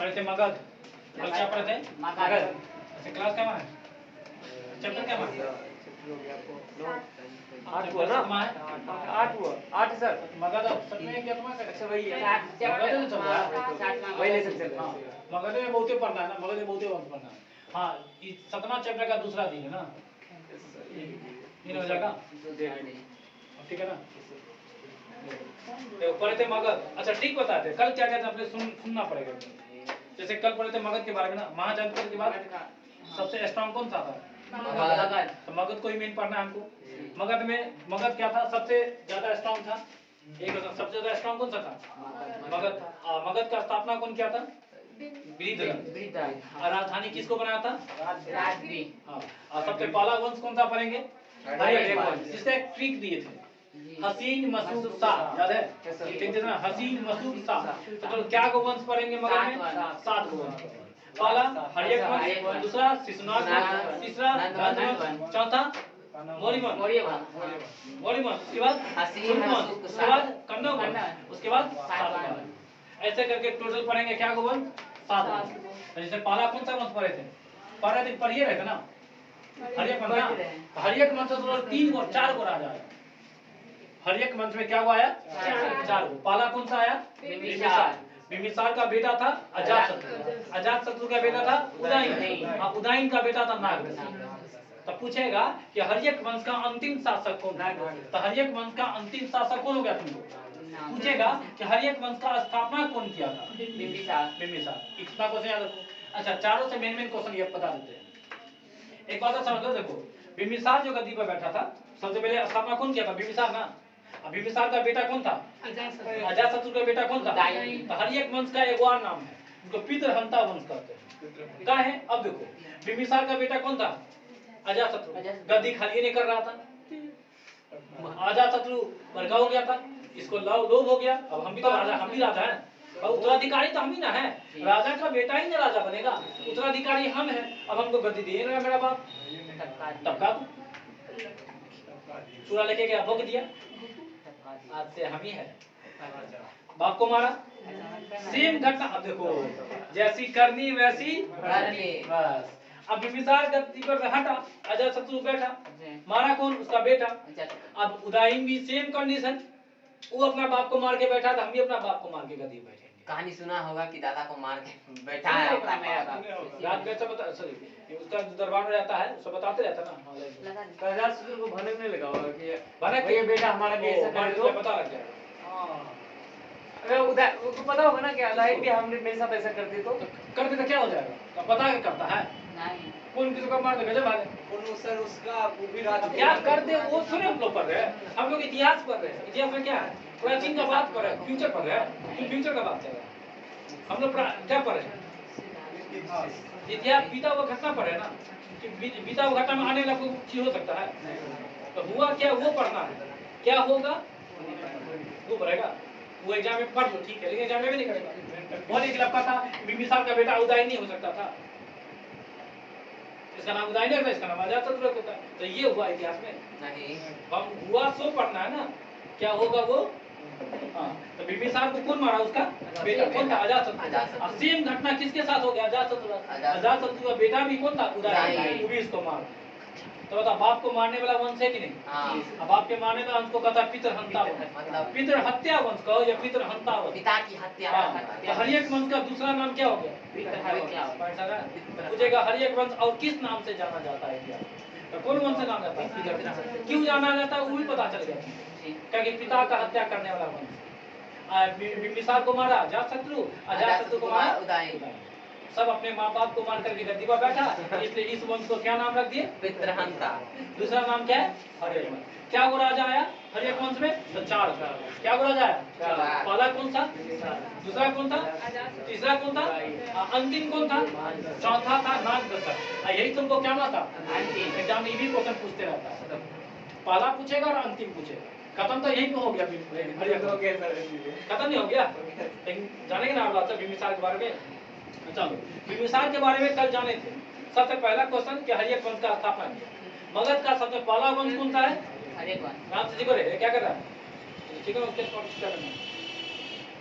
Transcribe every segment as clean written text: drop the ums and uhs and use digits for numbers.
पढ़े थे मगध, कल क्या पढ़े थे? मगध। अच्छा क्लास क्या है? चैप्टर क्या है? 8 हुआ ना? 8 हुआ, 8 सर। मगध सब में क्या तुम्हारा? अच्छा वही है, मगध में चल रहा है, वही लेसन चल रहा है। मगध में बहुते पढ़ना है ना, मगध में बहुते वक्त पढ़ना है। हाँ, ये 7वां चैप्टर का दूसरा दिन है ना, ये हो जाएगा, ठीक है ना? पढ़े थे मगध। अच्छा ठीक बताते, कल क्या कहते हैं अपने सुनना पड़ेगा। जैसे कल पढ़े थे मगध के बारे में ना, महाजनपद के बाद सबसे स्ट्रॉन्ग कौन सा था? मगध। तो मगध को ही मेन पढ़ना है हमको। मगध में मगध क्या था? सबसे ज्यादा स्ट्रॉन्ग था। एक सबसे ज्यादा स्ट्रॉन्ग कौन सा था? मगध। मगध का स्थापना कौन किया था? और राजधानी किसको बनाया था? हाँ, सबसे पहला वंश कौन सा पढ़ेंगे? हर्यक वंश, जिससे एक ट्रिक दिए थे, हसीन मसूद शाह, याद है? ठीक है ना, हसीन मसूद शाह। तो क्या को वंश पढ़ेंगे मगध में? 7 को वंश। पहला हर्यक वंश, दूसरा शिशुनाग वंश, तीसरा नंद वंश, चौथा मौर्य वंश, उसके बाद हसीन वंश, उसके बाद कन्नौज वंश, उसके बाद सातवाहन। ऐसे करके टोटल पढ़ेंगे क्या को वंश? 7 वंश। जैसे पहला कौन सा वंश पढ़े थे? पढ़े थे, पढ़िए रहे थे ना, हर्यक वंश ना। हर्यक वंश तो 3 को 4 को राजा आया। हर्यक वंश में क्या हुआ आया? 4 को। पहला कौन सा आया? बिंबिसार। बिंबिसार का बेटा था अजातशत्रु। अजातशत्रु का बेटा था उदयन। हाँ, उदयन का बेटा था नागभूषण। तो पूछेगा कि हर्यक वंश का अंतिम शासक कौन था? तो हर्यक वंश का अंतिम शासक कौन हो गया तुमको? पूछेगा कि हर्यक वंश का स्थापना कौन किया था? बिंबिसार। इतना क्वेश्चन याद रखो। अच्छा, चारों से मेन क्वेश्चन ये बता देते हैं। एक बात समझ लो, देखो बिंबिसार जो गद्दी पर बैठा था, सबसे पहले स्थापना कौन किया था? बिंबिसार ना। बिंबिसार का बेटा कौन था? अजातशत्रु का बेटा कौन था? तो हर्यक वंश का एक और नाम है, उनको पितृहंता वंश कहते हैं। क्या है? अब देखो, बिंबिसार का बेटा कौन था? अजातशत्रु। गद्दी खाली नहीं कर रहा था, अजातशत्रु भड़का हो गया था, इसको लोभ हो गया। अब हम भी तो राजा, हम भी राजा हैं, उत्तराधिकारी तो हम ही ना है। राजा का बेटा ही ना राजा बनेगा, उत्तराधिकारी हम हैं। अब हमको गद्दी दे रहा है मेरा बाप, टपका दो, चूड़ा लेके गया, भोग दिया, आज से हम ही है। बाप को मारा, सेम घटना। अब देखो, जैसी करनी वैसी भरनी। बस अब बिंबिसार गद्दी पर हटा, अजातशत्रु बैठा, मारा कौन? उसका बेटा। अब उदयन भी सेम कंडीशन, वो अपना बाप को मार के बैठा था, हम भी अपना बाप को मार के गद्दी बैठेंगे। कहानी सुना होगा कि दादा को मार के बैठा है अपना मेरा बाप। रात में सब बता, सॉरी उसका दरबार में रहता है, सब बताते रहता ना। अजातशत्रु को भनक नहीं लगा होगा कि भनक ये बेटा हमारा भी ऐसा कर दो, पता लग जाएगा। हां, अरे उधर उसको पता होगा ना कि अलाइट भी हमने मेरे साथ ऐसा करते तो कर देता, क्या हो जाएगा? तो पता है करता है नहीं, कौन किसी को मार देगा? जब भाई कौन सर उसका वो भी राज क्या कर दे, वो सुने हम लोग पढ़ रहे हैं, हम लोग इतिहास पढ़ रहे हैं। इतिहास में क्या है? प्राचीन का बात कर रहे हैं, फ्यूचर पढ़ रहे हैं, फ्यूचर का बात कर रहे हैं। हम लोग क्या पढ़ रहे हैं? इतिहास, बीता हुआ घटना पढ़ रहे हैं ना, कि बीता हुआ घटना में आने वाला कोई चीज हो सकता है। तो हुआ क्या, वो पढ़ना है। क्या होगा वो पढ़ेगा। वो एग्जाम में पढ़ लो, ठीक है, लेकिन एग्जाम में भी नहीं करेगा। बहुत एक लपका था, बिंबिसार का बेटा उदयन नहीं हो सकता था, इसका नाम उदयन है, इसका नाम अजातशत्रु होता। तो ये हुआ इतिहास में नहीं, हम हुआ सो पढ़ना है ना, क्या होगा वो। हाँ, तो बिंबिसार को कौन मारा? उसका बेटा कौन था? अजातशत्रु। अब सेम घटना किसके साथ हो गया? अजातशत्रु का बेटा भी कौन था? उदयन, वो भी इसको मारा। तो बता, बाप को मारने वाला वंश है कि नहीं? हाँ। अब बाप के मारने वाला वंश को कहता है पितृहंता वंश, पितृहत्या वंश कहो या पितृहंता वंश, पिता की हत्या। तो हर्यक वंश का दूसरा नाम क्या हो गया? पूछेगा हर्यक वंश और किस नाम से जाना जाता है इतिहास? तो कौन वंश से नाम जाता है? क्यों जाना जाता है वो भी पता चल गया, क्योंकि पिता का हत्या करने वाला वंश। बिंबिसार को मारा अजातशत्रु, अजातशत्रु को मारा उदयन। सब अपने माँ बाप को मार करके गद्दी पर बैठा, इसलिए इस वंश को क्या नाम रख दिए? पितृहंता। दूसरा नाम क्या है? हर्यक वंश। क्या वो राजा आया हर्यक वंश में? तो 4। क्या वो राजा आया? पहला कौन था? दूसरा कौन था? तीसरा कौन था? अंतिम कौन था? चौथा था नागभूषण। यही तुमको क्या था? एग्जाम में भी क्वेश्चन पूछते रहता है, पहला पूछेगा और अंतिम पूछेगा। खत्म तो यही पे हो गया, खत्म नहीं हो गया, लेकिन जानेंगे ना आप बिंबिसार के बारे में। चलो, बिंबिसार के बारे में कल जाने थे। सबसे पहला क्वेश्चन कि हर्यक वंश का स्थापना किया। मगध का सबसे पहला वंश कौन सा है? हर्यक वंश। नाम से जिक्र है, क्या कर रहा है? ठीक है, उसके क्या करना है?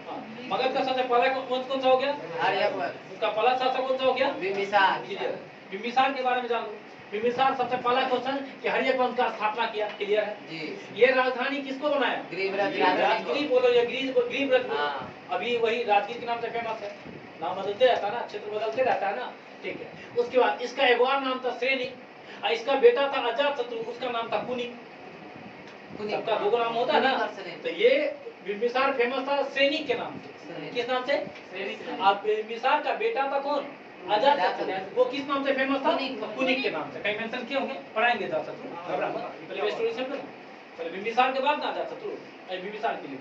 हाँ, मगध का सबसे पहला वंश कौन सा हो गया? आर्यवर्त। उसका पहला शासक कौन सा हो गया? बिंबिसार। क्लियर। बिंबिसार के बारे में जान लो। बिंबिसार सबसे पहला क्वेश्चन कि हर्यक वंश का स्थापना किया। क्लियर है जी। ये राजधानी किसको बनाया? गृहरथ राजगिरी बोलो या गृहरथ। हाँ। अभी वही राजगीर के नाम से फेमस है। नाम बदलते रहता है ना, क्षेत्र बदलते रहता है ना। ठीक है। उसके बाद इसका एक और नाम था श्रेणी, और इसका बेटा था अजातशत्रु, उसका नाम था कुनी। सबका दो नाम होता है ना। तो ये बिंबिसार फेमस था श्रेणी के नाम से। किस नाम से? श्रेणी। और बिंबिसार का बेटा था कौन? अजातशत्रु। वो किस नाम से फेमस था? कुनिक के नाम से। कहीं मेंशन किए होंगे, पढ़ाएंगे अजातशत्रु, घबरा मत। पहले स्टोरी समझो ना, पहले बिंबिसार के बाद ना अजातशत्रु, बिंबिसार के लिए।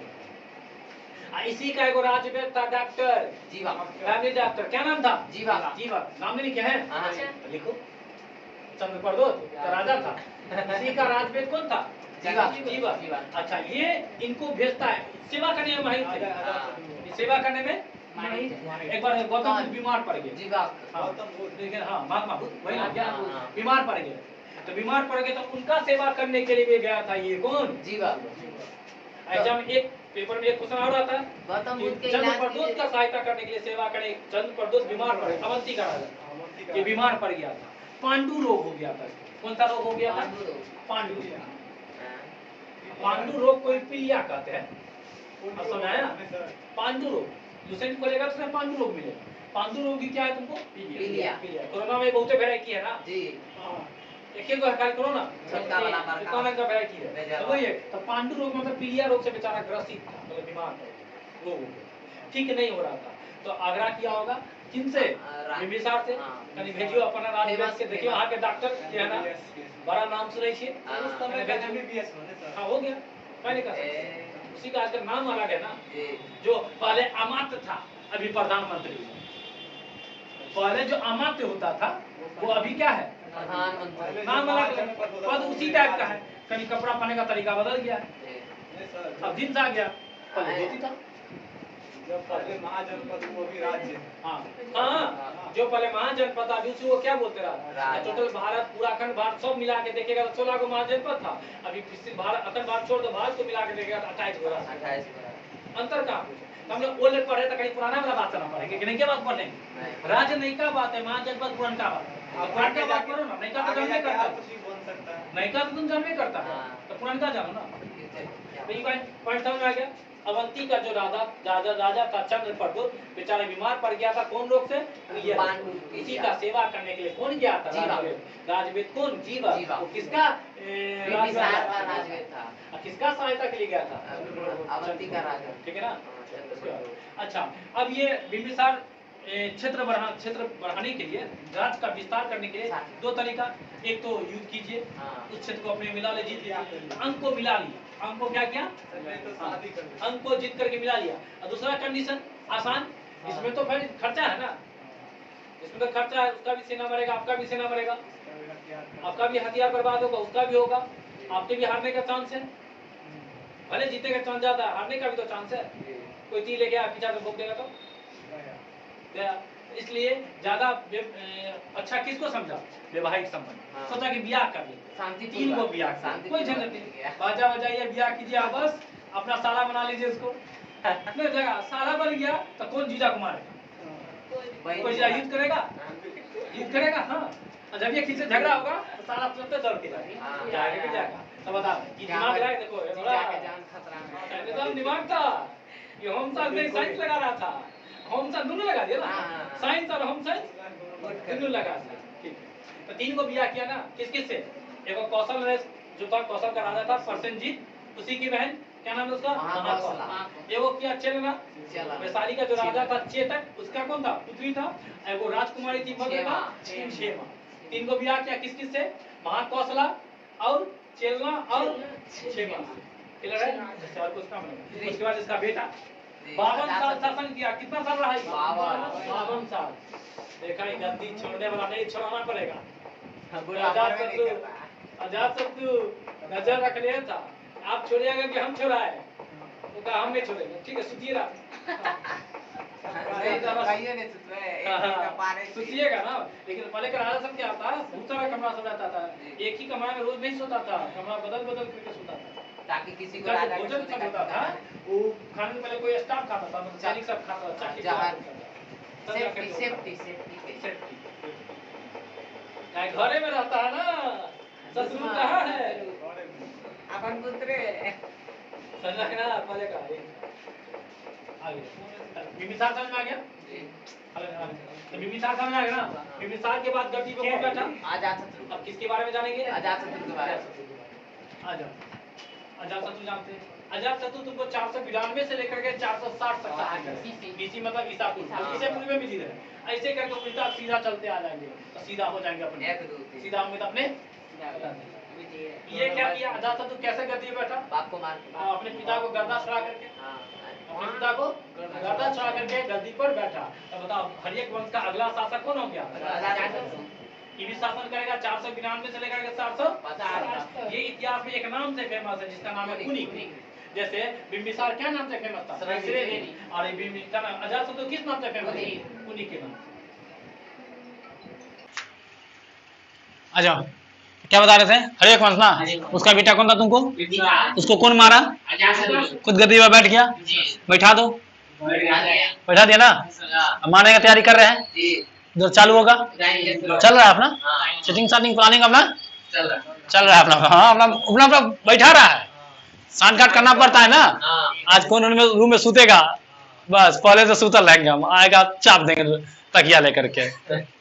इसी का एक राजवेद था डॉक्टर जीवा। फैमिली डॉक्टर, क्या नाम था? जीवा। जीवा नाम नहीं लिखा है? हाँ। लिखो। चंद्र प्रदोष का राजा था। इसी का राजवेद कौन था? जीवा। जीवा। अच्छा, ये इनको भेजता है, सेवा करने में माहिर थे। सेवा करने में एक बार गौतम बुद्ध बीमार पड़ गए। जीवा। लेकिन हाँ, महात्मा बुद्ध वही ना, क्या हाँ। बीमार पड़ गए। तो बीमार पड़ गए तो उनका सेवा करने के लिए भी गया था। ये कौन? जीवा। एग्जाम एक पेपर में एक क्वेश्चन और आता है, गौतम बुद्ध के चंद्र इलाज के प्रदोष लिए- का सहायता करने के लिए सेवा करे। चंद्र प्रदोष बीमार पड़े, अवंती का राजा, ये बीमार पड़ गया था। पांडु रोग हो गया था। कौन सा रोग हो गया था? पांडु। पांडु रोग को पीलिया कहते हैं। अब समझाया? पांडु रोग लुसेंट खोलेगा तो पांडु रोग मिलेगा। पांडु रोग की क्या है तुमको? पीलिया। कोरोना में बहुत वैरायटी है ना जी। एक एक बार कोरोना छोटा वाला बड़का कौन का वैरायटी है, बेजार तो वही है। तो पांडु रोग मतलब पीलिया रोग से बेचारा ग्रसित था, मतलब बीमार था, रोग हो गया, ठीक नहीं हो रहा था। तो आग्रह किया होगा किनसे? बिंबिसार से। कहीं भेजियो अपना राजवेद से, देखियो वहाँ के डॉक्टर के है ना, बड़ा नाम सुने छे। हाँ हो गया, पहले का उसी का आजकल नाम अलग है ना। जो पहले अमात्य था, अभी प्रधानमंत्री। पहले जो अमात्य होता था वो अभी क्या है? प्रधानमंत्री। नाम अलग, पद उसी टाइप का है, कहीं कपड़ा पहनने का तरीका बदल गया, अब जींस आ गया, पहले धोती था। जब पहले महाजनपद वो भी राज्य। हाँ हाँ, जो पहले महाजनपद था, अभी उसी को क्या बोलते रहा? टोटल भारत, पूरा अखंड भारत सब मिला के देखेगा तो 16 को महाजनपद था। अभी भारत, अखंड भारत छोड़ दो, भारत को मिला के देखेगा तो 28 हो रहा है। अंतर कहाँ? हम लोग ओल्ड पढ़े तो कहीं पुराना वाला बात करना पड़ेगा कि नहीं, क्या बात पढ़ेंगे? राज्य नहीं का बात है, महाजनपद पुरान का बात है। पुरान का बात करो ना, नहीं का तो जानवे करता है, नहीं का तो तुम जानवे करता है, तो पुरान का जानो ना। पॉइंट समझ में आ गया? अवंती का जो राजा था चंद्र प्रदोष, बेचारा बीमार पड़ गया था। कौन रोग से? इसी का सेवा करने के लिए कौन गया था? राजवेद कौन? जीवा। वो किसका राजवेद था? किसका सहायता के लिए गया था? अवंती का राजा। ठीक है ना। अच्छा, अब ये बिंबिसार क्षेत्र बढ़ाने के लिए, राज्य का विस्तार करने के लिए दो तरीका। एक तो युद्ध कीजिए, उस क्षेत्र को अपने मिला ले, जीत लिया, अंक को मिला लिया। अंक को क्या किया? अंक को जीत करके मिला लिया। और दूसरा कंडीशन आसान, इसमें तो फिर खर्चा है ना, इसमें तो खर्चा है, उसका भी सेना मरेगा, आपका भी सेना मरेगा, आपका भी हथियार बर्बाद होगा, उसका भी होगा, आपके भी हारने का चांस है। भले जीतने का चांस ज्यादा, हारने का भी तो चांस है। कोई तीर लेके पीछा से भोग देगा तो गया। इसलिए ज्यादा अच्छा किसको समझा? वैवाहिक संबंध। सोचा कि ब्याह कर ले, 3 को ब्याह, कोई झंझट नहीं, बाजा बजाइए, ब्याह कीजिए, बस अपना साला बना लीजिए उसको। नहीं जगह साला बन गया तो कौन जीजा को मारेगा? कोई युद्ध करेगा? युद्ध करेगा? हाँ, जब ये किसी से झगड़ा होगा तो साला तुरंत दौड़ के जाएगा। तो बता दिमाग लगाए, देखो दिमाग था, ये होम साइंस में साइंस लगा रहा था, होम साइंस दोनों लगा दिया ना, साइंस और होम साइंस दोनों लगा दिया। ठीक है, तो 3 को ब्याह किया ना, किस किस से? एक कौशल जो था, कौशल का राजा था, प्रसेनजीत, उसी की बहन क्या नाम है उसका? महाकौशला। एगो किया चेलना, वैशाली का जो राजा था चेतक, उसका कौन था? पुत्री था। एगो राजकुमारी थी भद्रका, क्षेमा। 3 को ब्याह किया किस किस से? महाकौशला और चेलना और क्षेमा। क्लियर है? और कुछ काम नहीं। उसके बाद इसका बेटा 52 साल शासन किया। कितना साल रहा? 52 साल। देखा, ये गद्दी छोड़ने वाला नहीं, छोड़ाना पड़ेगा। अजातशत्रु नजर रख लिया था, आप छोड़िएगा कि हम छोड़ाए? तो कहा हम नहीं छोड़ेंगे। ठीक है, सुतिएगा सुतिएगा ना। लेकिन पहले का राजा सब क्या था, बहुत सारा कमरा सब रहता था, एक ही कमरा में रोज नहीं सोता था, कमरा बदल बदल करके सोता था। ताकि किसी को जैसे राजा के भोजन सोने सब का होता था, वो खाने से पहले कोई स्टाफ खाता था, मतलब सैनिक सब खाता था, चाहे जहाँ- सब जाके सेफ्टी लोग सेफ्टी खाते। Safety safety. चाहे घरे में रहता है ना, ससुर कहाँ है? अपन पुत्र समझा कि ना, पहले का आगे बिम्बिसार समझ में आ गया? तो बिम्बिसार समझ आ गया ना? बिम्बिसार के बाद गद्दी पे कौन बैठा? अजातशत्रु। अब किसके बारे में जानेंगे? अजातशत्रु के बारे में। आ जाओ। अजातशत्रु जानते हैं? अजातशत्रु तुमको 492 से लेकर के 460 तक शासन करे। बीसी मतलब ईसा पूर्व। ईसा पूर्व में भी जी रहे। ऐसे करके उल्टा सीधा चलते आ जाएंगे, तो सीधा हो जाएंगे अपने। एक दो तीन। सीधा होंगे तो अपने ये क्या किया? अजातशत्रु कैसे गद्दी पे बैठा? बाप को मार के। अपने पिता को गर्दन चढ़ा करके, हाँ। अपने पिता को गर्दन चढ़ा करके गद्दी पर बैठा। तो बताओ हरियक वंश का अगला शासक कौन हो गया? अजातशत्रु। ये भी शासन करेगा 492 से लेकर के 750। ये इतिहास में एक नाम से फेमस है जिसका नाम है कुनिक। जैसे बिम्बिसार क्या नाम से फेमस था? श्रीदेवी। और ये बिम्बिसार अजातशत्रु किस नाम से फेमस है? कुनिक के नाम। आ जाओ, क्या बता रहे थे? हरियक वंश ना, उसका बेटा कौन था तुमको? उसको कौन मारा? खुद गद्दी पर बैठ गया। बैठा दो, बैठा दिया ना। अब मारने की तैयारी कर रहे हैं, इधर चालू होगा, चल रहा है अपना सेटिंग सेटिंग प्लानिंग अपना चल रहा है अपना। हाँ अपना बैठा रहा है। सांठ काट करना पड़ता है ना। आज कौन रूम में सूतेगा? बस पहले से सूतल रहेंगे हम, आएगा चाप देंगे तकिया लेकर के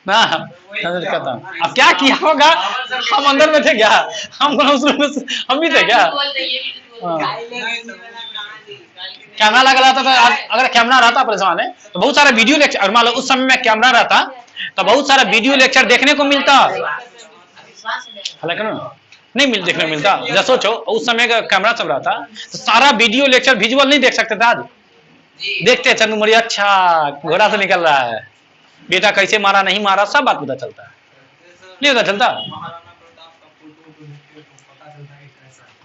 ना। अब क्या किया होगा? हम अंदर में थे क्या? हम उस रूम में हम भी थे क्या? कैमरा लगा रहता था। अगर कैमरा रहता अपने जमाने तो बहुत सारा वीडियो लेक्चर, और मान लो उस समय में कैमरा रहता तो बहुत सारा वीडियो लेक्चर देखने को मिलता। हालांकि नहीं देखने को मिलता। जैसे सोचो उस समय का कैमरा सब रहा था तो सारा वीडियो लेक्चर विजुअल नहीं देख सकते थे। आज देखते चंदू मौर्य अच्छा घोड़ा से निकल रहा है, बेटा कैसे मारा नहीं मारा सब बात पता चलता है। नहीं पता चलता?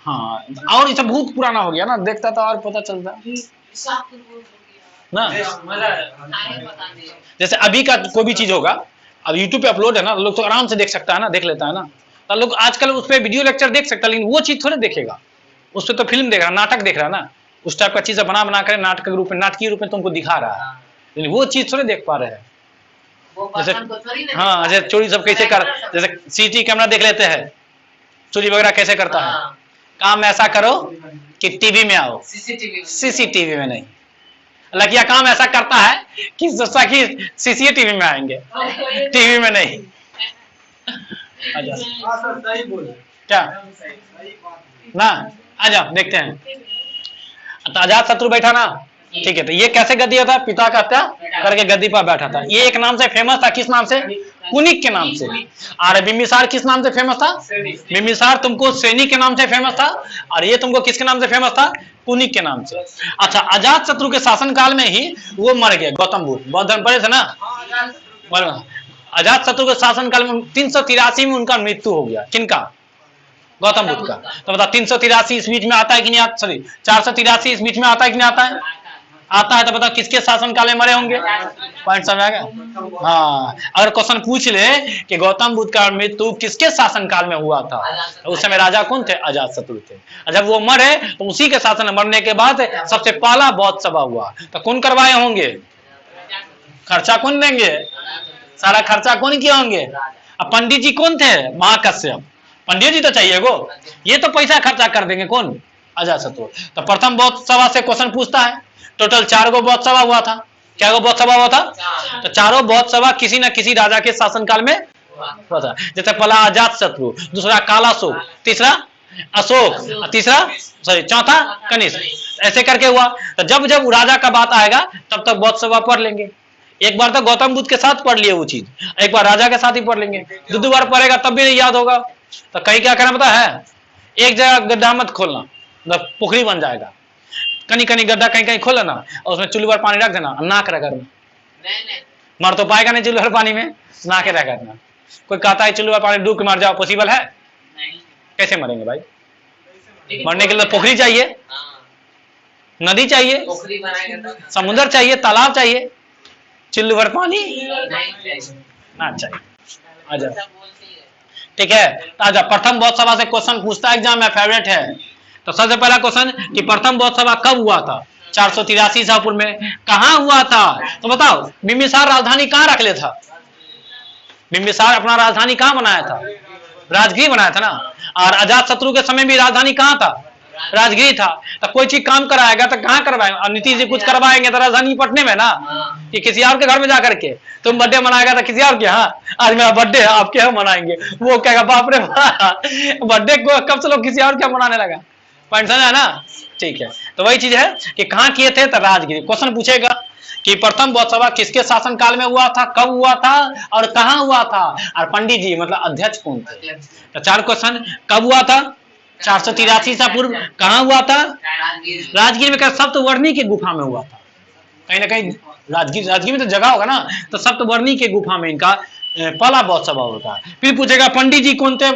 हाँ, और ये सब बहुत पुराना हो गया ना, देखता था और पता चलता ना। जैसे अभी का कोई भी चीज होगा, अब यूट्यूब पे अपलोड है ना, लोग तो आराम से देख सकता है ना, देख लेता है ना। तो लोग आजकल उस पर वीडियो लेक्चर देख सकता है, लेकिन वो चीज थोड़े देखेगा। उस पर तो फिल्म देख रहा, नाटक देख रहा ना, उस टाइप का चीज बना कर नाटक के रूप में, नाटकीय रूप में तुमको दिखा रहा है, लेकिन वो चीज थोड़े देख पा रहे हैं। जैसे हाँ, जैसे चोरी सब कैसे कर, जैसे सीटी कैमरा देख लेते हैं, चोरी वगैरह कैसे करता है। काम ऐसा करो कि टीवी में आओ, सीसीटीवी में नहीं। लकिया काम ऐसा करता है कि सोचता कि सीसीटीवी में आएंगे, टीवी में नहीं। क्या ना, आ जाओ देखते हैं। तो अजातशत्रु बैठा ना, ठीक है। तो ये कैसे गद्दी होता है? पिता का हत्या करके गद्दी पर बैठा था। ये एक नाम से फेमस था, किस नाम से? कुनिक के नाम से। और बिम्बिसार किस नाम से फेमस था? बिम्बिसार तुमको सैनिक के नाम से फेमस था, और ये तुमको किसके नाम से फेमस था? कुनिक के नाम से। अच्छा, अजातशत्रु के शासन काल में ही वो मर गए, गौतम बुद्ध। बहुत दिन पड़े थे ना। अजातशत्रु के शासन काल में 383 में उनका मृत्यु हो गया। किनका? गौतम बुद्ध का। तो बता 383 इस बीच में आता है कि नहीं आता? सॉरी 483 इस बीच में आता है कि नहीं आता है? आता है। तो बताओ किसके शासन काल में मरे होंगे? पॉइंट समझ आ गया? हाँ, अगर क्वेश्चन पूछ ले कि गौतम बुद्ध का मृत्यु किसके शासन काल में हुआ था, तो उस समय राजा कौन थे? अजातशत्रु थे। जब वो मरे तो उसी के शासन में मरने के बाद सबसे पहला बौद्ध सभा हुआ। तो कौन करवाए होंगे? खर्चा कौन देंगे? सारा खर्चा कौन किए होंगे? अब पंडित जी कौन थे? महाकश्यप। पंडित जी तो चाहिए गो, ये तो पैसा खर्चा कर देंगे कौन? अजातशत्रु। तो प्रथम बौद्ध सभा से क्वेश्चन पूछता है। टोटल 4 गो बौद्ध सभा हुआ था। क्या गो बौद्ध सभा हुआ था? तो चारों बौद्ध सभा किसी न किसी राजा के शासनकाल में हुआ था। जैसे पहला अजातशत्रु, दूसरा कालाशोक, तीसरा अशोक, तीसरा चौथा कनिष्क, ऐसे करके हुआ। तो जब जब राजा का बात आएगा तब तक बौद्ध सभा पढ़ लेंगे। एक बार तो गौतम बुद्ध के साथ पढ़ लिए वो चीज, एक बार राजा के साथ ही पढ़ लेंगे। 2 बार पढ़ेगा तब भी नहीं याद होगा। तो कहीं क्या करना पता है? एक जगह गड्ढा मत खोलना, पोखरी बन जाएगा। कहीं कहीं गड्ढा कहीं कहीं खोल लेना और उसमें चुल्ली पर पानी रख देना, नाक रगड़ना। मर तो पाएगा नहीं चुल्ली पर पानी में, नाक रगड़ना। कोई कहता है चुल्ली पर पानी डूब के मर जाओ, पॉसिबल है? कैसे मरेंगे भाई? मरने के लिए पोखरी चाहिए, नदी चाहिए, समुद्र चाहिए, तालाब चाहिए, चुल्ली पर पानी ना चाहिए। आजा, ठीक है। तो आजा, प्रथम बौद्ध सभा से क्वेश्चन पूछता है एग्जाम में, फेवरेट है। तो सबसे पहला क्वेश्चन कि प्रथम बौद्ध सभा कब हुआ था? 483 ईसा पूर्व में। कहाँ हुआ था? तो बताओ, बिंबिसार राजधानी कहाँ रख ले था? बिंबिसार अपना राजधानी कहाँ बनाया था? राजगीर बनाया था ना। और अजात शत्रु के समय भी राजधानी कहाँ था? राजगीर था। तो कोई चीज काम कराएगा तो कहाँ करवाएंगे? और नीतीश जी कुछ करवाएंगे तो राजधानी पटने में ना, कि किसी और के घर में जाकर के तुम बर्थडे मनाएगा तो किसी और के यहाँ आज मेरा बर्थडे है आपके यहाँ मनाएंगे, वो कहेगा बाप रे बर्थडे को कब से लोग किसी और के यहाँ मनाने लगा। पॉइंट समझा ना? ठीक है, तो वही चीज है कि कहाँ किए थे? तो राजगीर। क्वेश्चन पूछेगा कि प्रथम बौद्ध सभा किसके शासन काल में हुआ था, कब हुआ था और कहाँ हुआ था, और पंडित जी मतलब अध्यक्ष कौन थे? तो 4 क्वेश्चन। कब हुआ था? 483 ईसा पूर्व। कहाँ हुआ था? राजगीर में। सप्तवर्णी की गुफा में हुआ था। कहीं ना कहीं राजगीर में तो जगह होगा ना, तो सप्तवर्णी की गुफा में इनका पहला बौद्ध सभा होता है। फिर पूछेगा पंडित जी कौन थे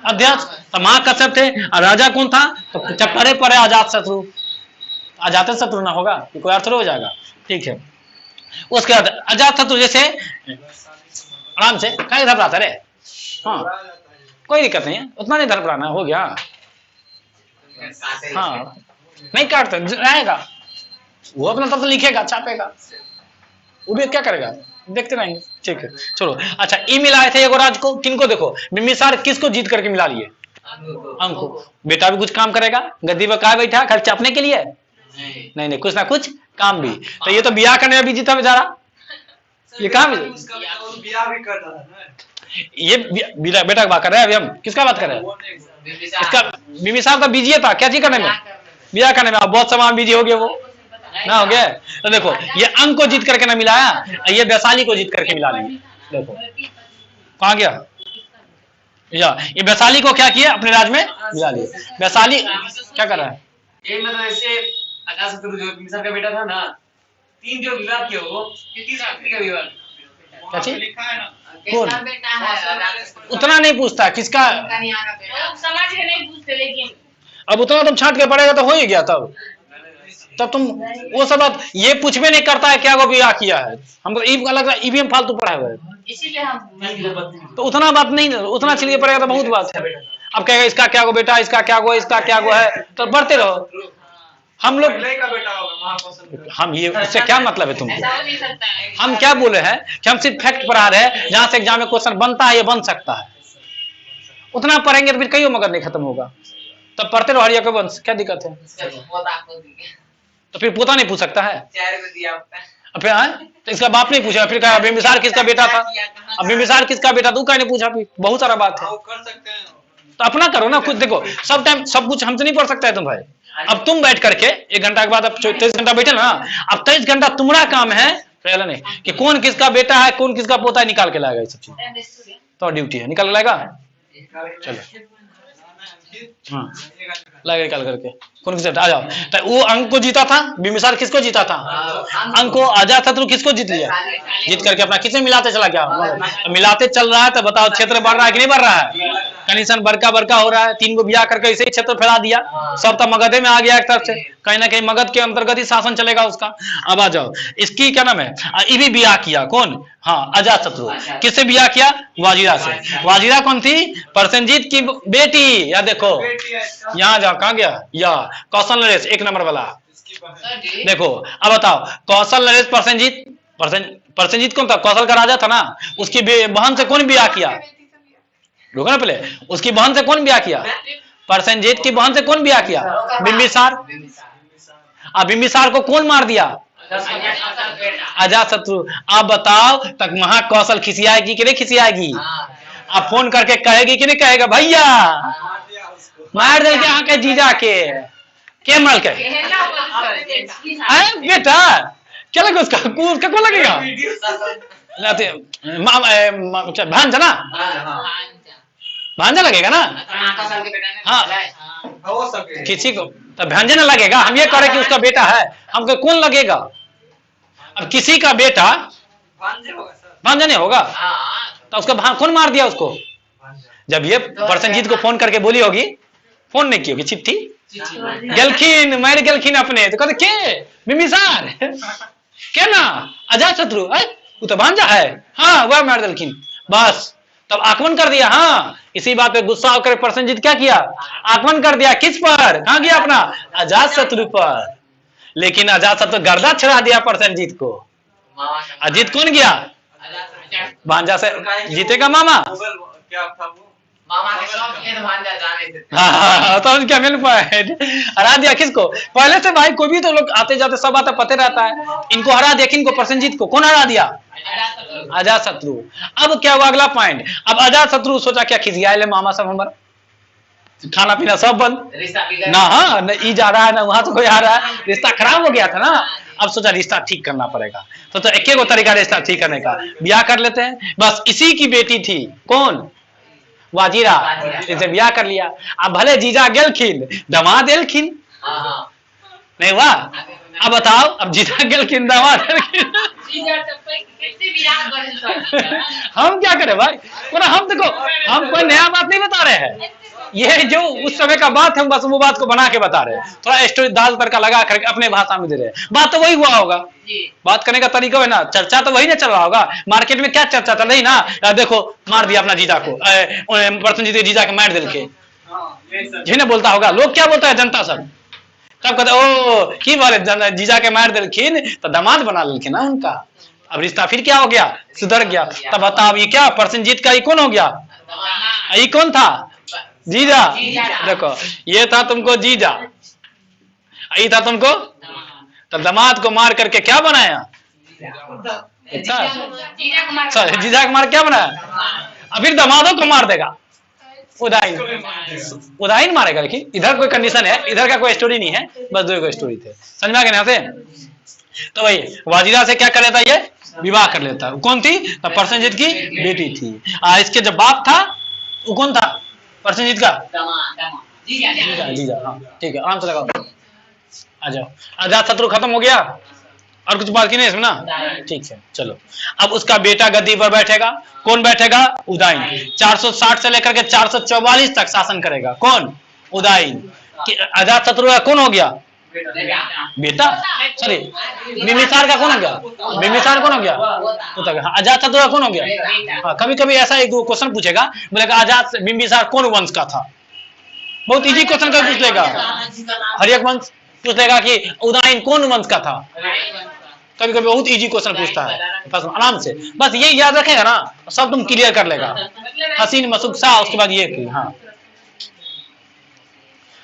अध्यक्ष? तो महाकश्यप थे। और राजा कौन था? तो चप्परे पर अजात शत्रु। अजात शत्रु ना होगा कि कोई अर्थ हो जाएगा। ठीक है, उसके बाद अजात शत्रु जैसे आराम से कहीं घबराता रे, हाँ कोई दिक्कत नहीं है, उतना नहीं धड़पड़ाना, हो गया। हाँ नहीं काटते रहेगा वो, अपना तब तो लिखेगा छापेगा, वो भी क्या करेगा देखते रहेंगे। ठीक है चलो। अच्छा, ये मिलाए थे एगो राज को, किनको? देखो बिंबिसार किसको जीत करके मिला लिए? अंको। बेटा भी कुछ काम करेगा, गद्दी पर कहा बैठा खर्च चापने के लिए? नहीं नहीं, कुछ ना कुछ काम भी। तो ये तो बियाह करने में भी जीता बेचारा, ये कहाँ बियाह भी कर रहा है। ये बेटा की बात कर रहे हैं अभी हम, किसका बात कर रहे हैं? इसका बिंबिसार का बीजी था क्या चीज करने में? बियाह करने में। अब बहुत समान बीजी हो गया वो ना, हो गया। तो देखो ये अंक को जीत करके ना मिलाया, ये वैशाली को जीत करके मिला लिया। देखो कहाँ गया ये वैशाली को क्या किया? अपने राज्य में मिला लिया। वैशाली क्या कर रहा है? ये मतलब ऐसे अजात शत्रु जो बिंबिसार का बेटा था ना, 3 जो विवाह किया वो, ये 3 आदमी का विवाह। क्या चीज? लिखा है ना, कौन? उतना नहीं पूछता किसका, समाज के नहीं पूछते, लेकिन अब उतना तुम छांट के पड़ेगा तो हो ही गया। तब तुम वो सब बात ये पूछबे नहीं करता है क्या वो बियाह किया है। हमको अलग ईवीएम फालतू पड़ा हुआ है, इसीलिए हम तो उतना बात नहीं, उतना चलिए पड़ेगा तो बहुत बात है। अब कहेगा इसका क्या गो बेटा, इसका क्या गो, इसका क्या गो है, तो बढ़ते रहो। हम लोग पहले का बेटा होगा महाकौशल। हम ये उससे क्या मतलब है तुमको? ऐसा हो नहीं सकता है। हम क्या बोले हैं कि हम सिर्फ फैक्ट पढ़ा रहे हैं, जहां से एग्जाम में क्वेश्चन बनता है ये बन सकता है। उतना पढ़ेंगे तो फिर कहीं मगर नहीं खत्म होगा, तब पढ़ते रहो हरिया के वंश, क्या दिक्कत है? तो फिर पोता नहीं पूछ सकता है? अब फिर तो इसका बाप नहीं पूछा, फिर कहा बिंबिसार किसका बेटा था? अब बिंबिसार किसका बेटा तू नहीं पूछा? फिर बहुत सारा बात है, कर सकते हैं तो अपना करो ना खुद। देखो सब टाइम सब कुछ हमसे नहीं पढ़ सकता है तुम भाई। अब तुम बैठ करके 1 घंटा के बाद अब 23 घंटा बैठे ना, अब 23 घंटा तुम्हारा काम है पहले नहीं कि कौन किसका बेटा है कौन किसका पोता है, निकाल के लाएगा ये सब चीज, तो ड्यूटी है निकाल के लाएगा। चलो हाँ लाएगा निकाल करके कौन किसका आ जाओ। तो वो अंक को जीता था, बिंबिसार किसको जीता था? अंक को। अजात शत्रु किसको जीत लिया? जीत करके अपना किसमें मिलाते चला गया? तो मिलाते चल रहा है, तो बताओ क्षेत्र बढ़ रहा है कि नहीं बढ़ रहा है? कंडीशन बड़का हो रहा है। 3 को बियाह करके इसे ही क्षेत्र फैला दिया, सब तो मगधे में आ गया एक तरफ से, कहीं ना कहीं मगध के अंतर्गत ही शासन चलेगा उसका। अब आ जाओ, इसकी क्या नाम है? ये भी बियाह किया कौन? हाँ अजात शत्रु। किससे बियाह किया? वाजिरा से। वाजिरा कौन थी? प्रसेनजीत की बेटी। या देखो यहाँ जाओ, कहाँ गया? या कौशल नरेश 1 नंबर वाला। देखो अब बताओ, कौशल नरेश प्रसेनजीत, प्रसेनजीत कौन था? कौशल का राजा था ना, उसकी बहन से कौन बियाह किया? रुको ना पहले, उसकी बहन से कौन बियाह किया? प्रसेनजीत की बहन से कौन बियाह किया? बिंबिसार। अब बिंबिसार को कौन मार दिया? अजात शत्रु। अब बताओ तक महाकौशल खिसियाएगी कि नहीं खिसियाएगी? अब फोन करके कहेगी कि नहीं कहेगा? भैया मार देंगे यहाँ के जीजा के मल के बेटा क्या लगे उसका कौन लगेगा? भांजा ना, भांजा लगेगा ना। हाँ हो सके किसी को तो भांजा ना लगेगा। हम ये करें कि उसका बेटा है, हमको कौन लगेगा? अब किसी का बेटा भांजा नहीं होगा तो उसका कौन मार दिया उसको? जब ये प्रसेनजीत को फोन करके बोली होगी, फोन नहीं की होगी, चिट्ठी गलखिन मार गलखिन अपने, तो कहते के बिंबिसार क्या ना अजात शत्रु वो तो भांजा है, हाँ वह मार गलखिन। बस तब आक्रमण कर दिया। हाँ, इसी बात पे गुस्सा होकर प्रसेनजीत क्या किया? आक्रमण कर दिया। किस पर? कहां गया? अपना अजात शत्रु पर। लेकिन अजात शत्रु गर्दा छुड़ा दिया प्रसेनजीत को। अजीत कौन गया? भांजा से जीतेगा मामा। क्या था वो? मामा के शौक के तो भांजा जाने देते। हाँ, तो क्या मिल पाए? हरा दिया किसको? पहले से भाई कोई भी तो लोग आते जाते सब आता पते रहता है। इनको हरा दिया, किनको? प्रसेनजीत को। कौन हरा दिया? अजात शत्रु। अब क्या हुआ? अगला पॉइंट। अब अजात शत्रु सोचा क्या खिसिया ले मामा सब हमारा, खाना पीना सब बंद रिश्ता बिगड़ ना। हाँ, न ई जा रहा है ना वहां से कोई आ रहा है। रिश्ता खराब हो गया था ना। अब सोचा रिश्ता ठीक करना पड़ेगा। तो एक ही तरीका रिश्ता ठीक करने का, ब्याह कर लेते हैं। बस इसी की बेटी थी। कौन? वाजीरा। इसे ब्याह कर लिया। अब भले जीजा गेलखिन, दामाद एलखिन, नहीं हुआ? अब बताओ, अब जीजा गेलखिन, दामाद एलखिन, हम क्या करें भाई? हम देखो, हम कोई नया बात नहीं बता रहे हैं। ये जो उस समय का बात है, बस वो बात को बना के बता रहे हैं। थोड़ा स्टोरी दाल तड़का लगा करके अपने भाषा में दे रहे हैं। बात तो वही हुआ होगा। बात करने का तरीका है ना, चर्चा तो वही ना चल रहा होगा। मार्केट में क्या चर्चा चल रही ना, देखो मार दिया अपना जीजा को, प्रसेनजीत जीजा के मार दिल के, जिन्हें बोलता होगा। लोग क्या बोलता है? जनता सब कहते ओ की बोले जीजा के मार दिलखिन तो दामाद बना लेकिन ना उनका। अब रिश्ता फिर क्या हो गया? सुधर गया। तब बताओ ये क्या? प्रसेनजीत का ये कौन हो गया? ये कौन था? जीजा। देखो, ये था तुमको जीजा, ये था तुमको, तो दामाद को मार करके क्या बनाया? जीजा को मार क्या बनाया? अब फिर दामादों को मार देगा। उदाइन, उदाइन मारेगा। लेकिन इधर कोई कंडीशन है, इधर का कोई स्टोरी नहीं है, बस दो को स्टोरी थे। समझ में आ गया यहाँ से? तो भाई वाजिरा से क्या कर लेता? ये विवाह कर लेता। कौन थी? तो प्रसेनजीत की बेटी थी। इसके जब बाप था वो कौन था? प्रसेनजीत का जीजा। हाँ ठीक है, आराम से लगाओ। आ जाओ। अजात शत्रु खत्म हो गया। और कुछ बात की नहीं इसमें ना? ठीक है, चलो। अब उसका बेटा गद्दी पर बैठेगा। कौन बैठेगा? उदाइन। 460 से लेकर के 444 तक शासन करेगा। कौन? उदाइन। अजात शत्रु का कौन हो गया? बेटा। सॉरी, बिम्बिसार का कौन हो गया? बिम्बिसार कौन हो गया? अजात शत्रु का कौन हो गया? हाँ, कभी कभी ऐसा एक दो क्वेश्चन पूछेगा, बोलेगा अजात बिम्बिसार कौन वंश का था। बहुत इजी क्वेश्चन कभी पूछ लेगा। हरियक वंश पूछ लेगा कि उदाइन कौन वंश का था। कभी कभी बहुत इजी क्वेश्चन पूछता है। बस आराम से, बस ये याद रखेगा ना, सब तुम क्लियर कर लेगा। हसीन मसूक शाह, उसके बाद ये की। हाँ,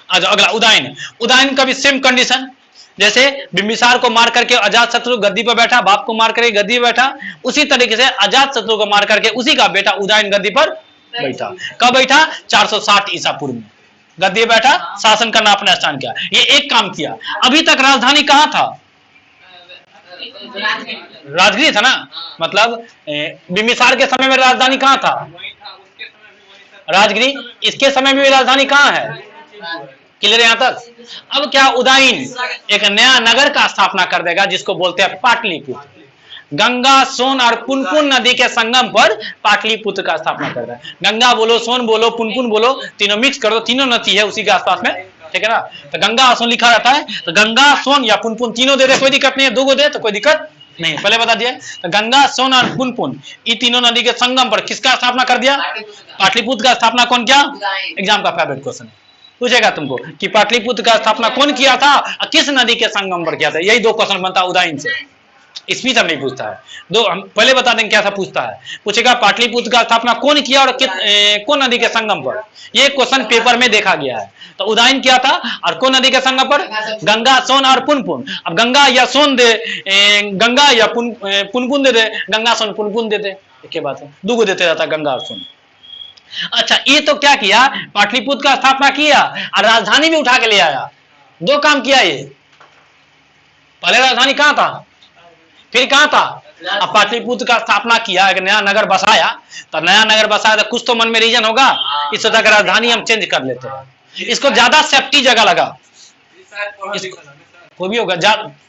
आ जाओ अगला। उदाइन। उदाइन का भी सेम कंडीशन। जैसे बिम्बिसार को मार करके अजात शत्रु गद्दी पर बैठा, बाप को मार करके गद्दी पर बैठा, उसी तरीके से अजात शत्रु को मार करके उसी का बेटा उदाइन गद्दी पर बैठा। कब बैठा? 460 ईसा पूर्व में गद्दी पर बैठा, शासन करना अपना स्थान किया। ये एक काम किया। अभी तक राजधानी कहाँ था? राजगीर था ना। मतलब बिम्बिसार के समय में राजधानी कहाँ था? राजगीर। इसके समय में भी राजधानी कहाँ है? क्लियर यहाँ तक? अब क्या? उदाइन एक नया नगर का स्थापना कर देगा जिसको बोलते हैं पाटलिपुत्र। गंगा, सोन और पुनपुन नदी के संगम पर पाटलिपुत्र का स्थापना कर रहा है। गंगा बोलो, सोन बोलो, पुनपुन बोलो, तीनों मिक्स कर दो, तीनों नदी है उसी के आसपास में। ठीक है ना? तो गंगा सोन लिखा रहता है, तो गंगा, सोन या पुनपुन तीनों दे दे, कोई दिक्कत नहीं है। दो को दे तो कोई दिक्कत नहीं। पहले बता दिया। तो गंगा, सोन और पुनपुन ये तीनों नदी के संगम पर किसका स्थापना कर दिया? पाटलिपुत्र का स्थापना कौन किया? एग्जाम का फेवरेट क्वेश्चन पूछेगा तुमको कि पाटलिपुत्र का स्थापना कौन किया था, किस नदी के संगम पर किया था। यही दो क्वेश्चन बनता है उदाइन से। स्पीच हम नहीं पूछता है। दो हम पहले बता देंगे क्या था पूछता है। पूछेगा पाटलिपुत्र का स्थापना कौन किया और कौन नदी के संगम पर। ये क्वेश्चन पेपर में देखा गया है। तो उदाइन किया था और कौन नदी के संगम पर? गंगा, सोन और पुनपुन। अब गंगा या सोन दे, गंगा या पुनपुन दे दे, गंगा सोन पुनपुन दे दे, एक बात है। दो देते रहता गंगा और सोन। अच्छा, ये तो क्या किया? पाटलिपुत्र का स्थापना किया और राजधानी भी उठा के ले आया। दो काम किया ये। पहले राजधानी कहाँ था, फिर कहाँ था? अब पाटलिपुत्र का स्थापना किया, एक नया नगर बसाया। तो नया नगर बसाया तो कुछ तो मन में रीजन होगा, इस सोचा कि राजधानी हम चेंज कर लेते हैं। इसको ज्यादा सेफ्टी जगह लगा। कोई भी होगा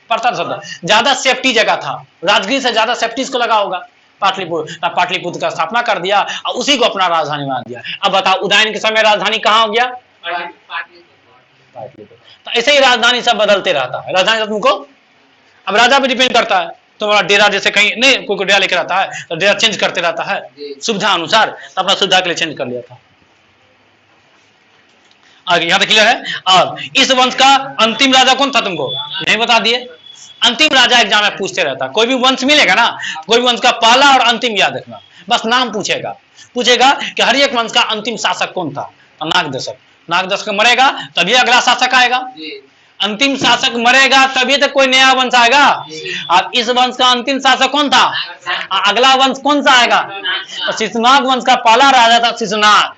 पड़ता था, ज्यादा सेफ्टी जगह था। राजगीर से ज्यादा सेफ्टी इसको लगा होगा। पाटलिपुत्र का स्थापना कर दिया और उसी को अपना राजधानी बना दिया। अब बताओ उदाइन के समय राजधानी कहाँ हो गया? पाटलिपुत्र। तो ऐसे ही राजधानी सब बदलते रहता है। राजधानी तुमको अब राजा पे डिपेंड करता है। तुम्हारा डेरा जैसे कहीं नहीं, कोई डेरा लेकर आता है तो डेरा चेंज करते रहता है सुविधा अनुसार, तो अपना सुविधा के लिए चेंज कर लिया था। आगे यहाँ तक क्लियर है। और इस वंश का अंतिम राजा कौन था तुमको नहीं बता दिए। अंतिम राजा एग्जाम में पूछते रहता, कोई भी वंश मिलेगा ना, कोई भी वंश का पहला और अंतिम याद रखना, बस नाम पूछेगा कि हर एक वंश का अंतिम शासक कौन था। नागदशक, नागदशक मरेगा तभी अगला शासक आएगा, अंतिम शासक मरेगा तभी तो कोई नया वंश आएगा। और इस वंश का अंतिम शासक कौन था, अगला वंश कौन सा आएगा। तो शिशुनाग वंश का पहला राजा था शिशुनाग,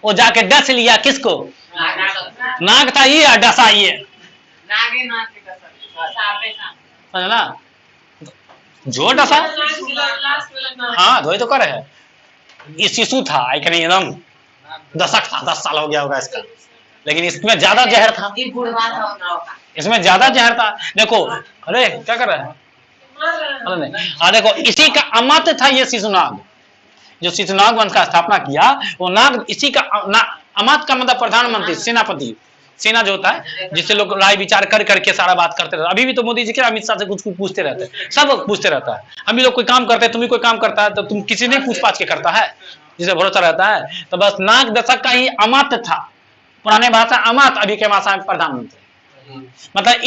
वो जाके डस लिया किसको, नाग था ये या डसा ये, समझना जो डसा। हाँ वही तो कर रहे हैं, ये शिशु था आई नहीं एकदम दशक था, 10 साल हो गया होगा इसका, लेकिन इसमें ज्यादा जहर था, इसमें ज्यादा जहर था। देखो अरे क्या कर रहे हैं, अरे नहीं देखो इसी का अमात्य था ये शिशुनाग, जो शिशुनाग वंश का स्थापना किया वो नाग, इसी का अमात्य का मतलब प्रधानमंत्री, सेनापति, सेना जो होता है जिससे लोग राय विचार कर करके सारा बात करते रहते। अभी भी तो मोदी जी के अमित शाह से कुछ पूछते रहते हैं, सब पूछते रहता है। हम भी लोग कोई काम करते हैं, तुम भी कोई काम करता है तो तुम किसी ने पूछ पाछ के करता है जिसे भरोसा रहता है। तो बस नाग दशक का ही अमात्य था, पुराने भाषा अमात्य, अभी के भाषा में प्रधानमंत्री, मतलब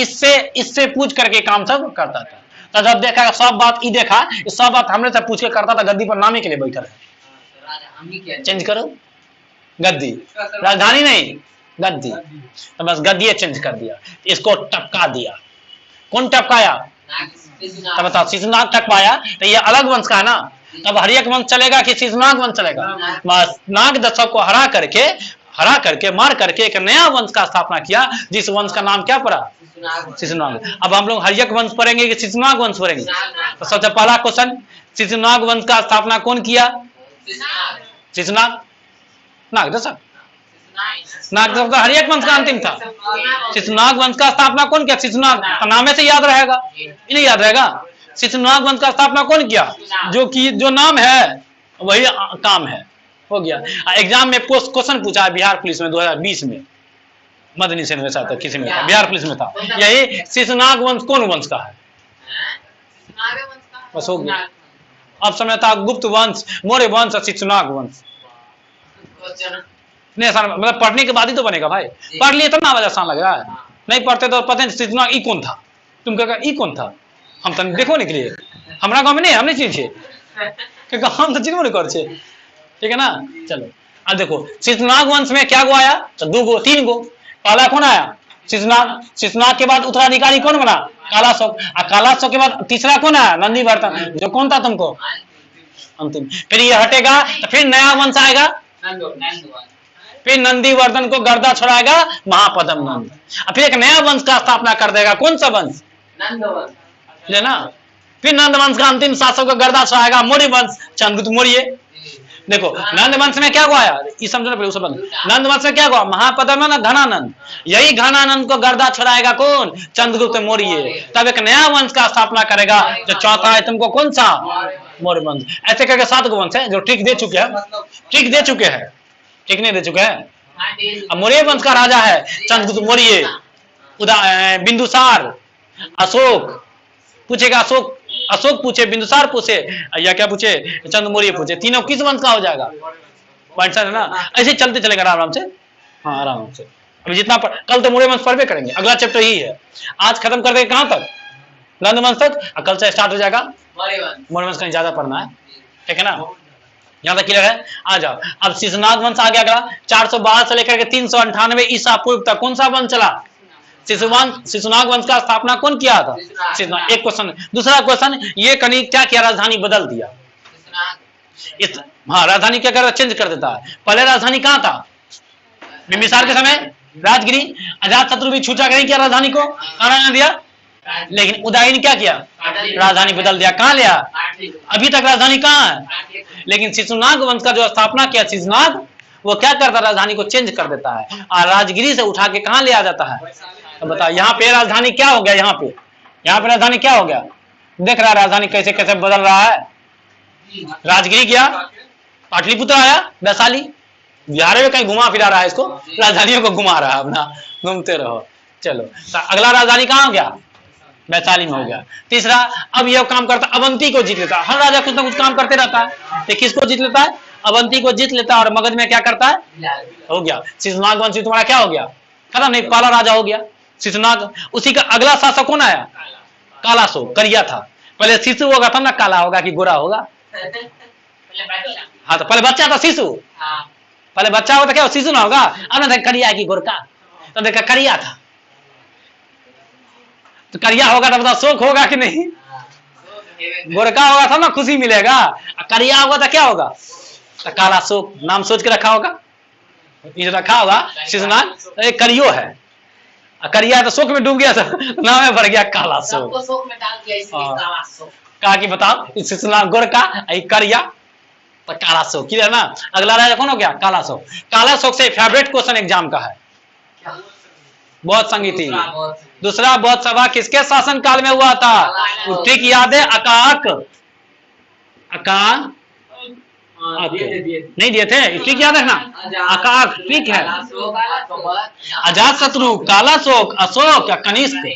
इससे पूछ करके काम सब करता था। तो जब देखा सब बात ई देखा, सब बात हमने से पूछ के करता था, गद्दी पर नामे के लिए बैठा है। चेंज करो गद्दी, राजधानी नहीं गद्दी, तो बस गद्दी चेंज कर दिया, इसको टपका दिया। कौन टपकाया, तो बताओ शिशुनाग टपकाया, तो ये अलग वंश का है ना, तब हर एक वंश चलेगा कि शिशुनाग वंश चलेगा। बस नाग दशक को हरा करके मार करके एक नया वंश का स्थापना किया, जिस वंश का नाम क्या पड़ा, शिशुनाग। अब हम लोग हर एक वंश पढ़ेंगे कि शिशुनाग वंश पढ़ेंगे। तो सबसे पहला क्वेश्चन, शिशुनाग वंश का स्थापना कौन किया, शिशुनाग, नाग दशक, नाग दशक का हर एक वंश का अंतिम था। शिशुनाग वंश का स्थापना कौन किया, शिशुनाग का नाम से याद रहेगा, नहीं याद रहेगा। शिशुनाग वंश का स्थापना कौन किया, जो नाम है वही काम है, हो गया। एग्जाम में क्वेश्चन पूछा है बिहार पुलिस में 2020 में, मदनी सेना में था, किसी में था, बिहार पुलिस में था, यही शिशुनाग वंश कौन वंश का है, बस हो गया। अब समय था गुप्त वंश, मौर्य वंश और शिशुनाग वंश। नहीं आसान, मतलब पढ़ने के बाद ही तो बनेगा भाई, पढ़ लिए तब ना आवाज आसान लगेगा, नहीं पढ़ते तो पता नहीं शिशुनाग ई कौन था, तुम कह ई कौन था, हम तो देखो निकलिए हमारा गाँव में नहीं, हमने चीज क्योंकि हम तो चिन्ह नहीं कर, ठीक है ना। चलो अब देखो शिशुनाग वंश में क्या गो आया, तो 2 गो 3 गो। पहला कौन आया, शिशुनाग, शिशुनाग के बाद उत्तराधिकारी कौन बना, कालाशोक, और कालाशोक के बाद तीसरा कौन आया, नंदीवर्धन, जो कौन था तुमको अंतिम। फिर ये हटेगा तो फिर नया वंश आएगा, फिर नंदीवर्धन को गर्दा छोड़ाएगा महापद्म नंद, और फिर एक नया वंश का स्थापना कर देगा, कौन सा वंश, नंदवंश, ना। फिर नंद वंश का अंतिम शासक को गर्दा छोड़ाएगा मौर्य वंश, चंद्रगुप्त मौर्य। देखो नंद वंश में क्या हुआ, ये समझना पड़ेगा, नंद वंश में क्या हुआ, महापद्म नंद, घनानंद, यही घनानंद को गर्दा छोड़ाएगा कौन, चंद्रगुप्त मौर्य। तब एक नया वंश का स्थापना करेगा, जो चौथा है तुमको कौन सा, मौर्य वंश। ऐसे करके 7 गो वंश है जो ट्रिक दे चुके हैं, ट्रिक दे चुके हैं, ठीक नहीं दे चुके हैं। अब मौर्य वंश का राजा है चंद्रगुप्त मौर्य, बिंदुसार, अशोक पूछेगा, अशोक पूछे, बिंदुसार पूछे, या क्या पूछे, चंद्र मौर्य पूछे, तीनों किस वंश का हो जाएगा, पॉइंट है ना। ऐसे चलते चलेगा आराम से, हाँ आराम से। अभी जितना कल तो मौर्य वंश पढ़वे करेंगे, अगला चैप्टर यही है, आज खत्म कर देंगे कहाँ तक, नंद वंश तक, और कल से स्टार्ट हो जाएगा मौर्य वंश, कहीं ज्यादा पढ़ना है, ठीक है ना। यहाँ तक क्लियर है, आ जाओ। अब शिशुनाग वंश आ गया अगला, 412 से लेकर के 398 ईसा पूर्व तक कौन सा वंश चला, शिशुनाग वंश का स्थापना कौन किया था, एक क्वेश्चन। दूसरा क्वेश्चन, ये कहीं क्या किया, राजधानी बदल दिया, हाँ राजधानी क्या कर, चेंज कर देता है। पहले राजधानी कहाँ था, बिंबिसार के समय राजगिरी, अजातशत्रु भी छूटा नहीं किया राजधानी को, कहाँ दिया, लेकिन उदयी ने क्या किया, राजधानी बदल दिया, कहाँ लिया, अभी तक राजधानी कहाँ है। लेकिन शिशुनाग वंश का जो स्थापना किया शिशुनाग, वो क्या करता, राजधानी को चेंज कर देता है, और राजगिरी से उठा के कहाँ ले आ जाता है। तो बताओ यहाँ पे राजधानी क्या हो गया, यहाँ पे राजधानी क्या हो गया, देख रहा है राजधानी कैसे कैसे बदल रहा है। राजगिरी गया, पाटलिपुत्र आया, वैशाली, बिहार में कहीं घुमा फिरा रहा है, इसको राजधानियों को घुमा रहा है, अपना घूमते रहो। चलो तो अगला राजधानी कहाँ हो गया, वैशाली में हो गया। तीसरा, अब यह काम करता अवंती को जीत लेता। हर राजा कुछ ना कुछ काम करते रहता है। तो किसको जीत लेता है? अवंती को जीत लेता है और मगध में क्या करता है? हो गया शिशुनाग वंशी तुम्हारा क्या हो गया? खत्म नहीं, पहला राजा हो गया शिशुनाग। उसी का अगला शासक कौन आया? कालाशोक, करिया था। पहले शिशु होगा तब ना काला होगा कि गोरा होगा? पहले बच्चा। हाँ, तो पहले बच्चा था शिशु, हाँ। पहले बच्चा होगा तो क्या शिशु ना होगा? अब ना देखा करिया की गोरका, तो देखा करिया था। तो करिया होगा तो बताओ शोक होगा कि नहीं? गोरका होगा तब ना खुशी मिलेगा। करिया होगा तो क्या होगा? तो काला शोक नाम सोच के रखा होगा, ये रखा होगा शिशुनाग। एक करियो है, करिया तो शोक में डूब गया था, नाम में भर गया काला शोक। सबको शोक में डाल दिया इसलिए हाँ। काला शोक। कहा कि बताओ शिशुनाग गोरका, करिया तो काला शोक, क्लियर ना? अगला राजा कौन हो गया? काला शोक। काला शोक से फेवरेट क्वेश्चन एग्जाम का है, बौद्ध संगीति। दूसरा बौद्ध सभा किसके शासन काल में हुआ था? ठीक याद है? अकाक, अकाक नहीं दिए थे, ठीक याद रखना। अकाक ठीक है। अजात शत्रु, काला शोक, अशोक या कनिष्क,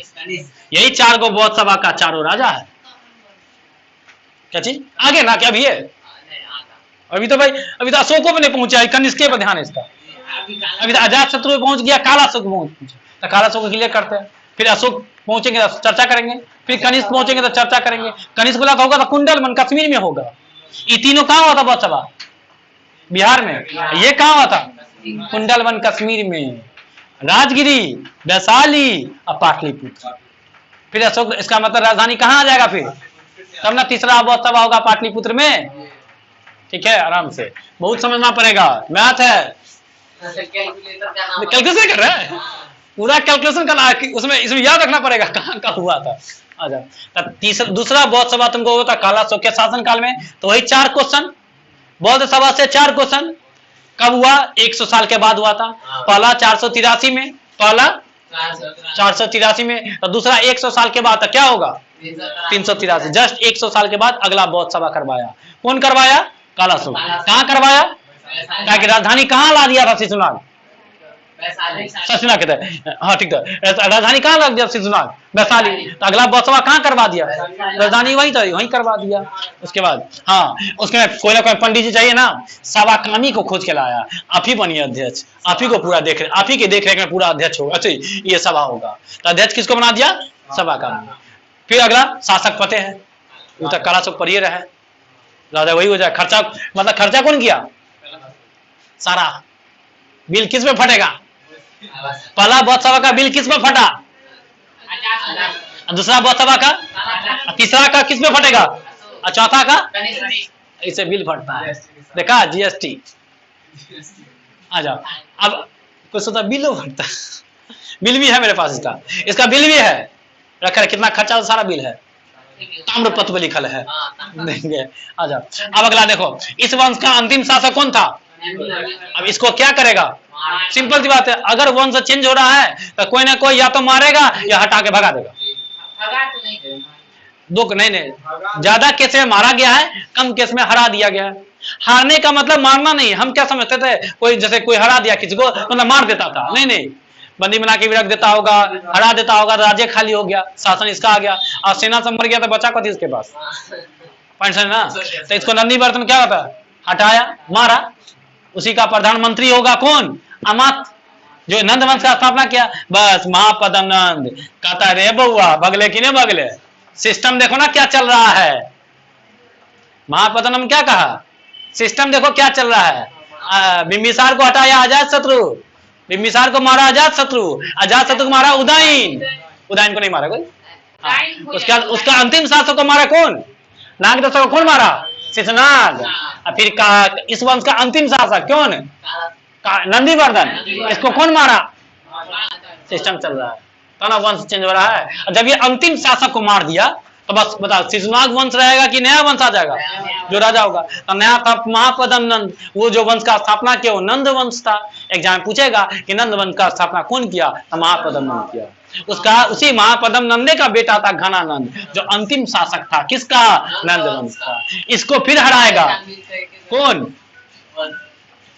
यही 4 गो बौद्ध सभा का चारों राजा है। क्या चीज आगे ना? क्या अभी है? अभी तो भाई अभी तो अशोकों पे नहीं पहुंचा है, कनिष्क पे ध्यान है इसका। अभी तो अजात शत्रु पे पहुंच गया, काला शोक पहुंच, तो काला शोक को क्लियर करते हैं। फिर अशोक पहुंचेंगे तो चर्चा करेंगे, फिर कनिष्क पहुंचेंगे तो चर्चा करेंगे। कनिष्क बोला होगा तो कुंडलवन कश्मीर में होगा। ये तीनों कहाँ हुआ था बौद्ध सभा? बिहार में। ये कहाँ हुआ था? कुंडलवन कश्मीर में, राजगिरी, वैशाली और पाटलिपुत्र। फिर अशोक, इसका मतलब राजधानी कहाँ आ जाएगा फिर? तब ना तीसरा बौद्ध सभा होगा पाटलिपुत्र में। ठीक है, आराम से, बहुत समझना पड़ेगा, मैथ है। कैलकुलेशन कर रहा है, पूरा कैलकुलेशन करना है उसमें, इसमें याद रखना पड़ेगा कहाँ का हुआ था। आजा, दूसरा बौद्ध सभा तुमको होता काला शोक के शासन काल में। तो वही 4 क्वेश्चन, बौद्ध सभा से 4 क्वेश्चन। कब हुआ? 100 साल के बाद हुआ था। पहला 483 में, पहला 483 में, तो दूसरा 100 साल के बाद। क्या होगा? 383। जस्ट 100 साल के बाद अगला बौद्ध सभा करवाया। कौन करवाया? काला शोक। कहाँ करवाया? कहा कि राजधानी कहाँ ला दिया था शिशुनाग? शिशुनाग कहते हैं, हाँ ठीक है, राजधानी कहाँ लग दिया शिशुनाग? वैशाली। तो अगला बौद्ध सभा कहाँ करवा दिया? राजधानी वही था, वहीं करवा दिया। उसके बाद हाँ, उसके कोई ना कोई पंडित जी चाहिए ना, सभा कामी को खोज के लाया। आप ही बनिए अध्यक्ष, आप ही को पूरा देख रहे, आप ही के देख रेख में पूरा अध्यक्ष होगा। अच्छा ये सभा होगा, तो अध्यक्ष किसको बना दिया? सभा कामी। फिर अगला शासक पते है, वो तक काला शोक पढ़िए रहे, राजा वही हो जाए। खर्चा मतलब खर्चा कौन किया? सारा बिल किस में फटेगा? पहला बौद्ध सभा का बिल किस में फटा? दूसरा बौद्ध सभा का, तीसरा का किस में फटेगा? और चौथा का इसे बिल फटता है। देखा जीएसटी। आ जाओ, अब कुछ सोचा बिल फटता, बिल भी है मेरे पास, इसका बिल भी है रखा है, कितना खर्चा सारा बिल है, ताम्रपत्र में लिखल है, देंगे। आ जाओ, अब अगला देखो, इस वंश का अंतिम शासक कौन था? अब इसको क्या करेगा? सिंपल सी बात है, अगर वंश चेंज हो रहा है तो कोई ना कोई या तो मारेगा या हटा के भगा देगा। दो नहीं, ज्यादा केस में मारा गया है, कम केस में हरा दिया गया है। हारने का मतलब मारना नहीं, हम क्या समझते थे कोई जैसे कोई हरा दिया किसी को मतलब मार देता था, नहीं नहीं, बंदी बना के भी रख देता होगा, हरा देता होगा, राज्य खाली हो गया, शासन इसका आ गया, और सेना से मर गया तो बचा कथी उसके पास? ना, तो इसको नंदी वर्तन क्या होता है? हटाया, मारा। उसी का प्रधानमंत्री होगा कौन? अमात, जो नंद वंश का स्थापना किया। बस महापदम नंद कहता रे बउआ भगले कि नहीं भगले? सिस्टम देखो ना क्या चल रहा है। महापदनम क्या कहा? सिस्टम देखो क्या चल रहा है। बिंबिसार को हटाया अजात शत्रु, बिंबिसार को मारा अजात शत्रु, अजात शत्रु को मारा उदयन, उदयन को नहीं मारा कोई। उसका अंतिम शासक को मारा कौन? नागदशक को कौन मारा? शिशुनाग। फिर इस वंश का अंतिम शासक कौन? नंदीवर्धन। इसको कौन मारा? सिस्टम चल रहा है, तो ना वंश चेंज हो रहा है। जब ये अंतिम शासक को मार दिया तो बस बताओ शिशुनाग वंश रहेगा कि नया वंश आ जाएगा? जो राजा होगा तो नया था महापदम नंद, वो जो वंश का स्थापना किया वो नंद वंश था। एग्जाम पूछेगा कि नंद वंश का स्थापना कौन किया? तो महापदम नंद किया। उसका उसी महापदम नंदे का बेटा था घनानंद, जो अंतिम शासक था किसका? नंद वंश का। इसको फिर हराएगा कौन?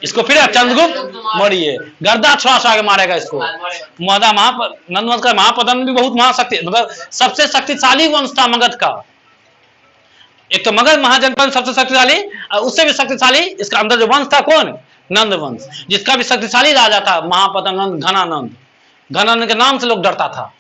इसको फिर चंद्रगुप्त मौर्य गर्दा छुड़ा के मारेगा इसको। नंदवंश का महापतन भी बहुत महाशक्ति, मतलब सबसे शक्तिशाली वंश था मगध का। एक तो मगध महाजनपद सबसे शक्तिशाली, और उससे भी शक्तिशाली इसका अंदर जो वंश था कौन, नंद वंश, जिसका भी शक्तिशाली राजा था महापतन घनानंद। घनानंद के नाम से लोग डरता था,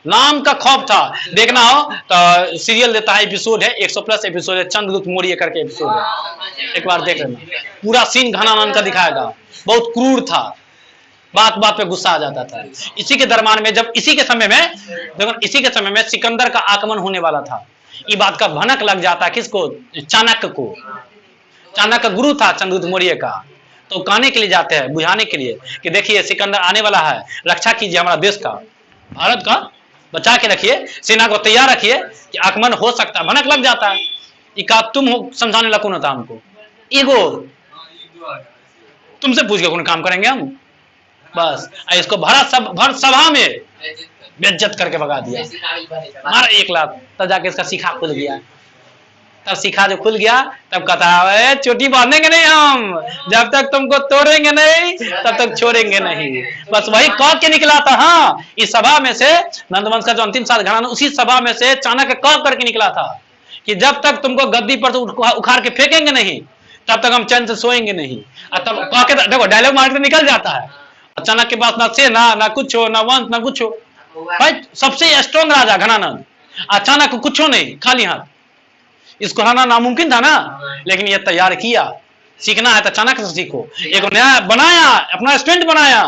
नाम का खौफ था। देखना हो तो सीरियल देता है, एपिसोड है 100+ एपिसोड है, चंद्रगुप्त मौर्य करके एपिसोड है, एक बार देख लेना। पूरा सीन घनानंद का दिखाएगा, बहुत क्रूर था, बात बात पे गुस्सा आ जाता था। इसी के दरमियान में जब इसी के समय में देखो, इसी के समय में सिकंदर का आगमन होने वाला था, ये बात का भनक लग जाता है किसको, चाणक्य को। चाणक्य गुरु था चंद्रगुप्त मौर्य का, तो कहने के लिए जाते हैं, बुझाने के लिए कि देखिए सिकंदर आने वाला है, रक्षा कीजिए हमारा देश का, भारत का बचा के रखिए, सेना को तैयार रखिए कि आक्रमण हो सकता है। भनक लग जाता है, ये का तुम हो समझाने लगा कौन होता हमको, ईगो, तुमसे पूछ के कौन काम करेंगे हम, बस इसको भर सभा में बेइज्जत करके भगा दिया, मारा 1 लाख। तब जाके इसका सीखा खुल गया, तब सीखा जो खुल गया तब कहता है चोटी बांधेंगे नहीं हम, जब तक तुमको तोड़ेंगे नहीं तब तक छोड़ेंगे नहीं। बस वही कह के निकला था। हाँ, इस सभा में से नंदवंश का जो अंतिम साल घराना, उसी सभा में से चाणक्य कह करके निकला था कि जब तक तुमको गद्दी पर से उखाड़ के फेंकेंगे नहीं तब तक हम चैन से सोएंगे नहीं। और तब कह के देखो डायलॉग मार के निकल जाता है। अचानक के पास ना सेना ना कुछ हो, ना वंश ना कुछ हो, भाई सबसे स्ट्रॉन्ग राजा घनानंद, अचानक कुछ हो नहीं, खाली हाथ। इसको हराना नामुमकिन था ना, लेकिन ये तैयार किया। सीखना है तो चाणक्य से सीखो। एक नया बनाया, अपना स्टूडेंट बनाया,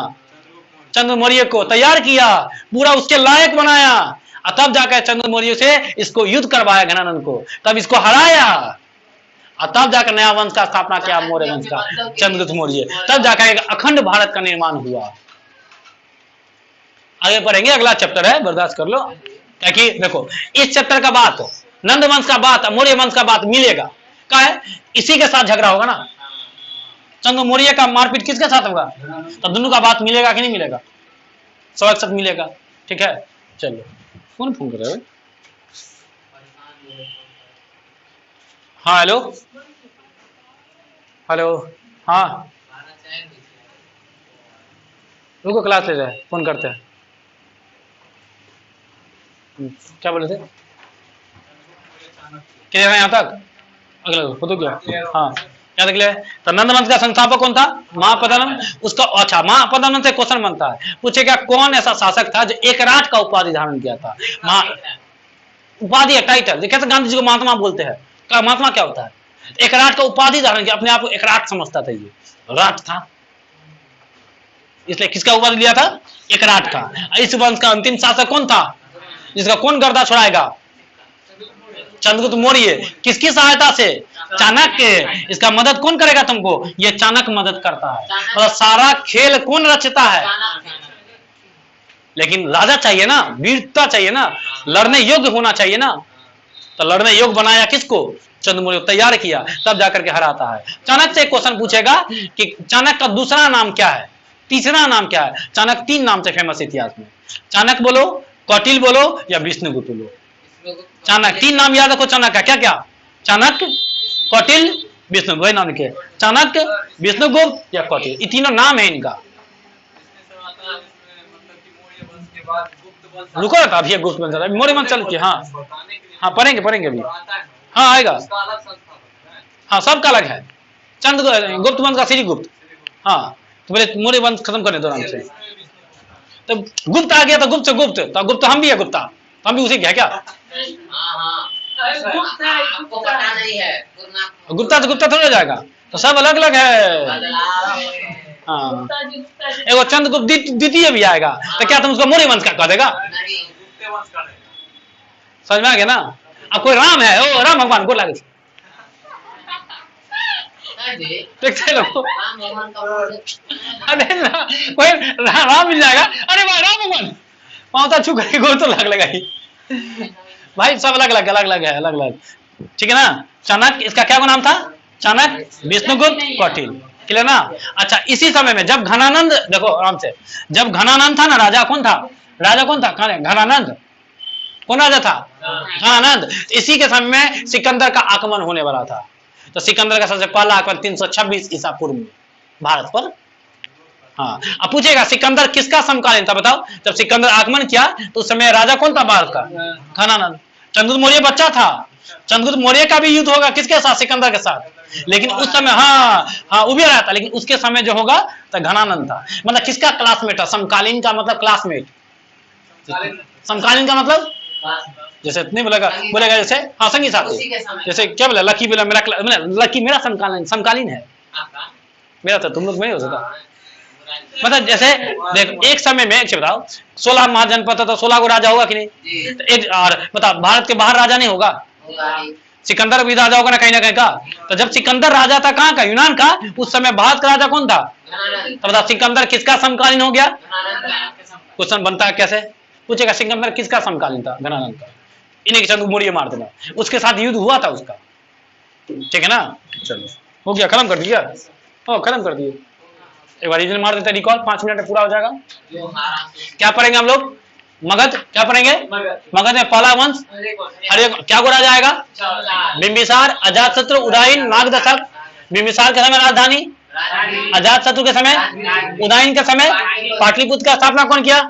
चंद्र मौर्य को तैयार किया, पूरा उसके लायक बनाया, और तब जाकर चंद्र मौर्य से इसको युद्ध करवाया घनानंद को, तब इसको हराया, और तब जाकर नया वंश का स्थापना किया, मौर्य वंश का, चंद्रगुप्त मौर्य। तब जाकर एक अखंड भारत का निर्माण हुआ। आगे पढ़ेंगे, अगला चैप्टर है, बर्दाश्त कर लो। क्योंकि देखो इस चैप्टर का बात, नंद वंश का बात, मौर्य वंश का बात मिलेगा, क्या है, इसी के साथ झगड़ा होगा ना। चंद्र मौर्य का मारपीट किसके साथ होगा, तो दोनों का बात मिलेगा कि नहीं मिलेगा, सब एक साथ मिलेगा। ठीक है, चलो कौन फोन कर रहे हो? हाँ हेलो, हेलो, हाँ रुको, क्लास ले रहे, फोन करते हैं। क्या बोले थे, क्या यहाँ तक अगला तो क्या, हाँ क्या देख ले। तो नंदवंश का संस्थापक कौन था, महापद्मनंद। उसका अच्छा, महापद्मनंद से क्वेश्चन बनता है, पूछेगा कौन ऐसा शासक था जो एकराट का उपाधि धारण किया था। उपाधि है, टाइटल, कैसे गांधी जी को महात्मा बोलते हैं, महात्मा क्या होता है, एकराट का उपाधि धारण किया, अपने आप को एकराट समझता था, ये राट था, इसलिए किसका उपाधि लिया था, एकराट का। इस वंश का अंतिम शासक कौन था, जिसका कौन गर्दा छुड़ाएगा, चंद्रगुप्त मौर्य। किसकी सहायता से, चाणक्य। इसका मदद कौन करेगा तुमको, ये चाणक्य मदद करता है। और सारा खेल कौन रचता है, लेकिन राजा चाहिए ना, वीरता चाहिए ना, लड़ने योग्य होना चाहिए ना। तो लड़ने योग्य बनाया किसको, चंद्र मौर्य तैयार किया, तब जाकर के हराता है। चाणक्य से क्वेश्चन पूछेगा कि चाणक्य का दूसरा नाम क्या है, तीसरा नाम क्या है। चाणक्य 3 नाम से फेमस इतिहास में, चाणक्य बोलो, कौटिल्य बोलो या विष्णुगुप्त बोलो। चाणक्य 3 नाम याद रखो, चाणक्य क्या क्या, चाणक्य, कौटिल्य, विष्णु, वही नाम के, चाणक्य, विष्णुगुप्त या कौटिल्य, ये तीनों नाम है इनका। रुको ना, अभी गुप्त बन जाता है, मौर्य वंश चल के। हाँ हाँ पढ़ेंगे पढ़ेंगे अभी, हाँ आएगा, हाँ सबका अलग है। चंद्र गुप्त वंश का श्रीगुप्त, हाँ तो बोले मौर्य वंश खत्म करने दो आराम से। तो गुप्त आ गया तो गुप्त से गुप्त, तो गुप्त हम भी है, गुप्ता तो हम भी उसी के है क्या, आपको पता नहीं है, गुप्ता तो गुप्ता थोड़ा जाएगा, तो सब अलग अलग है। हाँ एगो चंद्रगुप्त द्वितीय भी आएगा, तो क्या तुम उसको मौर्य वंश का कह देगा, समझ में आ गया ना। अब कोई राम है, ओ राम भगवान को लागे ठीक है लोग, अरे ना कोई राम मिल जाएगा, अरे भाई राम भगवान पाँव छू करके गो तो लग लगा ही भाई, सब अलग अलग अलग अलग है, अलग अलग। ठीक है ना। चाणक्य, इसका क्या नाम था, चाणक्य, विष्णुगुप्त, कौटिल्य, क्लियर ना। अच्छा इसी समय में जब घनानंद, देखो आराम से, जब घनानंद था ना, राजा कौन था, राजा कौन था, घनानंद, कौन राजा था, घनानंद। इसी के समय में सिकंदर का आक्रमण होने वाला था। तो सिकंदर का सबसे पहला आक्रमण 326 ईसा पूर्व में भारत पर। हाँ, अब पूछेगा सिकंदर किसका समकालीन था, बताओ। जब सिकंदर आगमन किया तो उस समय राजा कौन था भारत का? घनानंद। चंद्रगुप्त मौर्य बच्चा था। चंद्रगुप्त मौर्य का भी युद्ध होगा किसके साथ? सिकंदर के साथ। लेकिन उस समय हाँ वो भी रहा था, लेकिन उसके समय जो होगा तो घनानंद था। मतलब किसका क्लासमेट था? समकालीन का मतलब क्लासमेट। समकालीन का मतलब जैसे नहीं बोलेगा जैसे हाँ संगी साथी, जैसे क्या बोला लकी बोला मेरा लकी मेरा समकालीन है, मेरा तो तुम लोग में नहीं हो सकता। मतलब जैसे देखो एक समय में एक बताओ 16 महाजनपद था तो 16 को राजा होगा कि नहीं? तो एक और बताओ भारत के बाहर राजा नहीं होगा? सिकंदर भी राजा होगा ना कहीं का। तो जब सिकंदर राजा था कहाँ का? यूनान का। उस समय भारत का राजा कौन था? तो बताओ सिकंदर किसका समकालीन हो गया? क्वेश्चन बनता है कैसे पूछेगा सिकंदर किसका समकालीन था? घनानंद का। इन्हीं के चंद्रगुप्त मौर्य मार देना, उसके साथ युद्ध हुआ था उसका, ठीक है ना। चलो हो गया, खत्म कर दिया। खत्म कर दिए। एक बार रीजन मार देते हैं रिकॉल, 5 मिनट में पूरा हो जाएगा। क्या पढ़ेंगे हम लोग? मगध। क्या पढ़ेंगे? मगध में पहला वंश हरे क्या को राजा आएगा? बिंबिसार, अजातशत्रु, उदयन, नागदशक। बिंबिसार के समय राजधानी, अजातशत्रु के समय, उदयन के समय पाटलिपुत्र का स्थापना कौन किया?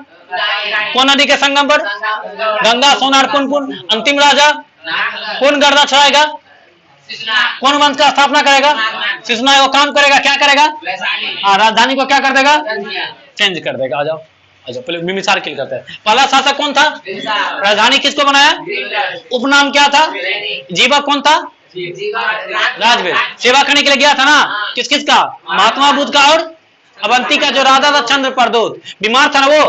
कौन नदी के संगम पर? गंगा, सोनार, पुनपुन। अंतिम राजा कौन गर्दा छुड़ाएगा? कौन वंश का स्थापना करेगा? शिशुनाग वो काम करेगा, क्या करेगा? हाँ, राजधानी को क्या कर देगा? चेंज कर देगा। आ जाओ पहले बिंबिसार किल करते हैं। पहला शासक कौन था? राजधानी किसको बनाया? उपनाम क्या था? जीवा कौन था? राजवीर। सेवा करने के लिए गया था ना, किस किस का? महात्मा बुद्ध का और अवंती का जो राजा था चंद्र प्रदोत, बीमार था ना वो,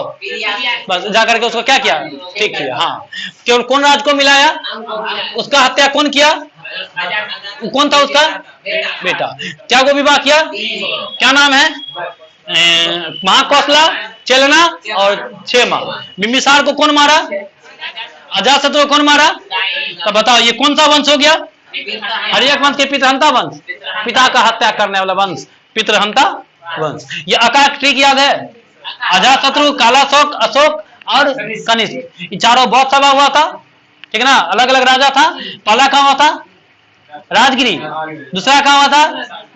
बस जाकर के उसको क्या किया? ठीक किया। हाँ, केवल कौन राज को मिलाया? उसका हत्या कौन किया? कौन था उसका? बेटा। क्या को विवाह किया? क्या नाम है? महाकौशला, चेलना और क्षेमा। बिंबिसार को कौन मारा? अजातशत्रु को कौन मारा? तो बताओ ये कौन सा वंश हो गया? हर्यक वंश के पितृहंता वंश, पिता का हत्या करने वाला वंश पितृहंता वंश। ये अकाक ट्रिक याद है? अजातशत्रु, कालाशोक, अशोक और कनिष्क, ये चारों बहुत सभा हुआ था, ठीक है ना। अलग अलग राजा था। पहला कहाँ हुआ था? राजगिरी। दूसरा कहाँ हुआ था?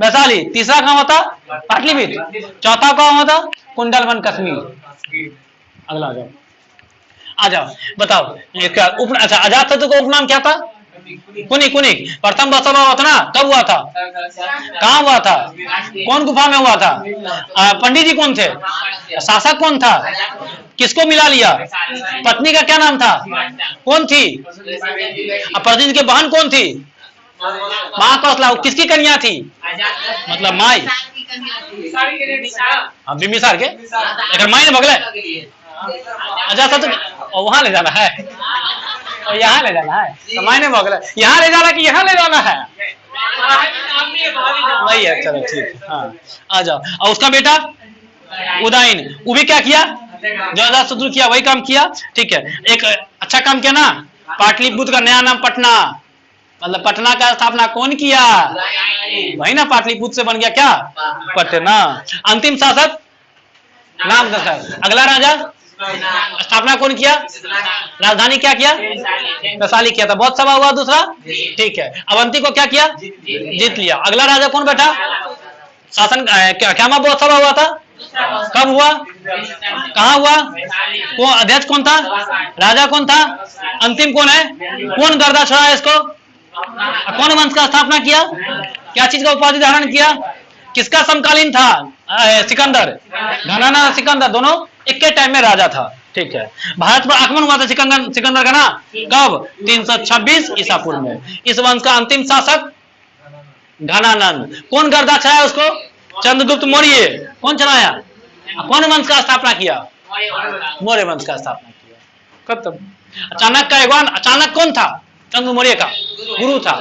वैशाली। तीसरा कहाँ हुआ था? पाटलिपुत्र। चौथा कहाँ हुआ था? कुंडलवन कश्मीर। अगला आ जाओ बताओ इसका अच्छा अजातशत्रु का उपनाम क्या था? कुनिक। प्रथम सभा हुआ था ना, कब हुआ था? कहाँ हुआ था? कौन गुफा में हुआ था? पंडित जी कौन थे? शासक कौन था? किसको मिला लिया? पत्नी का क्या नाम था? कौन थी? प्रदीप की बहन कौन थी? महाकौशला। किसकी कन्या थी? मतलब माई। बिंबिसार के माई ने भगले। अजातशत्रु वहां ले जाना है और यहाँ ले जाना है, तो मायने भगले यहाँ ले जाना कि यहाँ ले जाना है? नहीं है, चलो ठीक है। हाँ आ जाओ। और उसका बेटा उदयन, वो भी क्या किया? जो अजातशत्रु किया वही काम किया, ठीक है। एक अच्छा काम किया ना, पाटलिपुत्र का नया नाम पटना, मतलब पटना का स्थापना कौन किया? वही ना, पाटलिपुत्र से बन गया क्या? पटना। अंतिम शासक नागदशक। अगला राजा स्थापना कौन किया? राजधानी क्या किया? वैशाली किया था। बहुत सभा हुआ दूसरा, ठीक है। अवंती को क्या किया? जीत लिया। अगला राजा कौन बैठा? शासन क्या बहुत सभा हुआ था? कब हुआ? कहाँ हुआ? कौन अध्यक्ष कौन था? राजा कौन था? अंतिम कौन है? कौन गर्दा छोड़ा है इसको? कौन वंश का स्थापना किया? क्या चीज का उपाधि धारण किया? किसका समकालीन था? सिकंदर। घनाना सिकंदर दोनों एक के टाइम में राजा था, ठीक है। भारत पर आक्रमण हुआ था सिकंदर का ना, कब? 326 ईसा पूर्व में। इस वंश का अंतिम शासक घनानंद। कौन गर्दा चलाया उसको? चंद्रगुप्त मौर्य। कौन चलाया? कौन वंश का स्थापना किया? मौर्य वंश का स्थापना किया। खत्म। अचानक का एक अचानक कौन था? चंद्र मौर्य का गुरु था।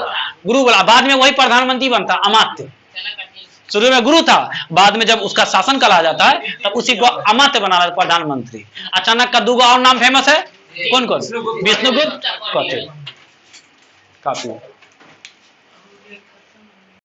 गुरु बोला, बाद में वही प्रधानमंत्री बनता, अमात्य। शुरू में गुरु था, बाद में जब उसका शासन कहा जाता है तब उसी को अमात्य बना प्रधानमंत्री। अचानक का दूसरा और नाम फेमस है, कौन? विष्णुगुप्त। काफी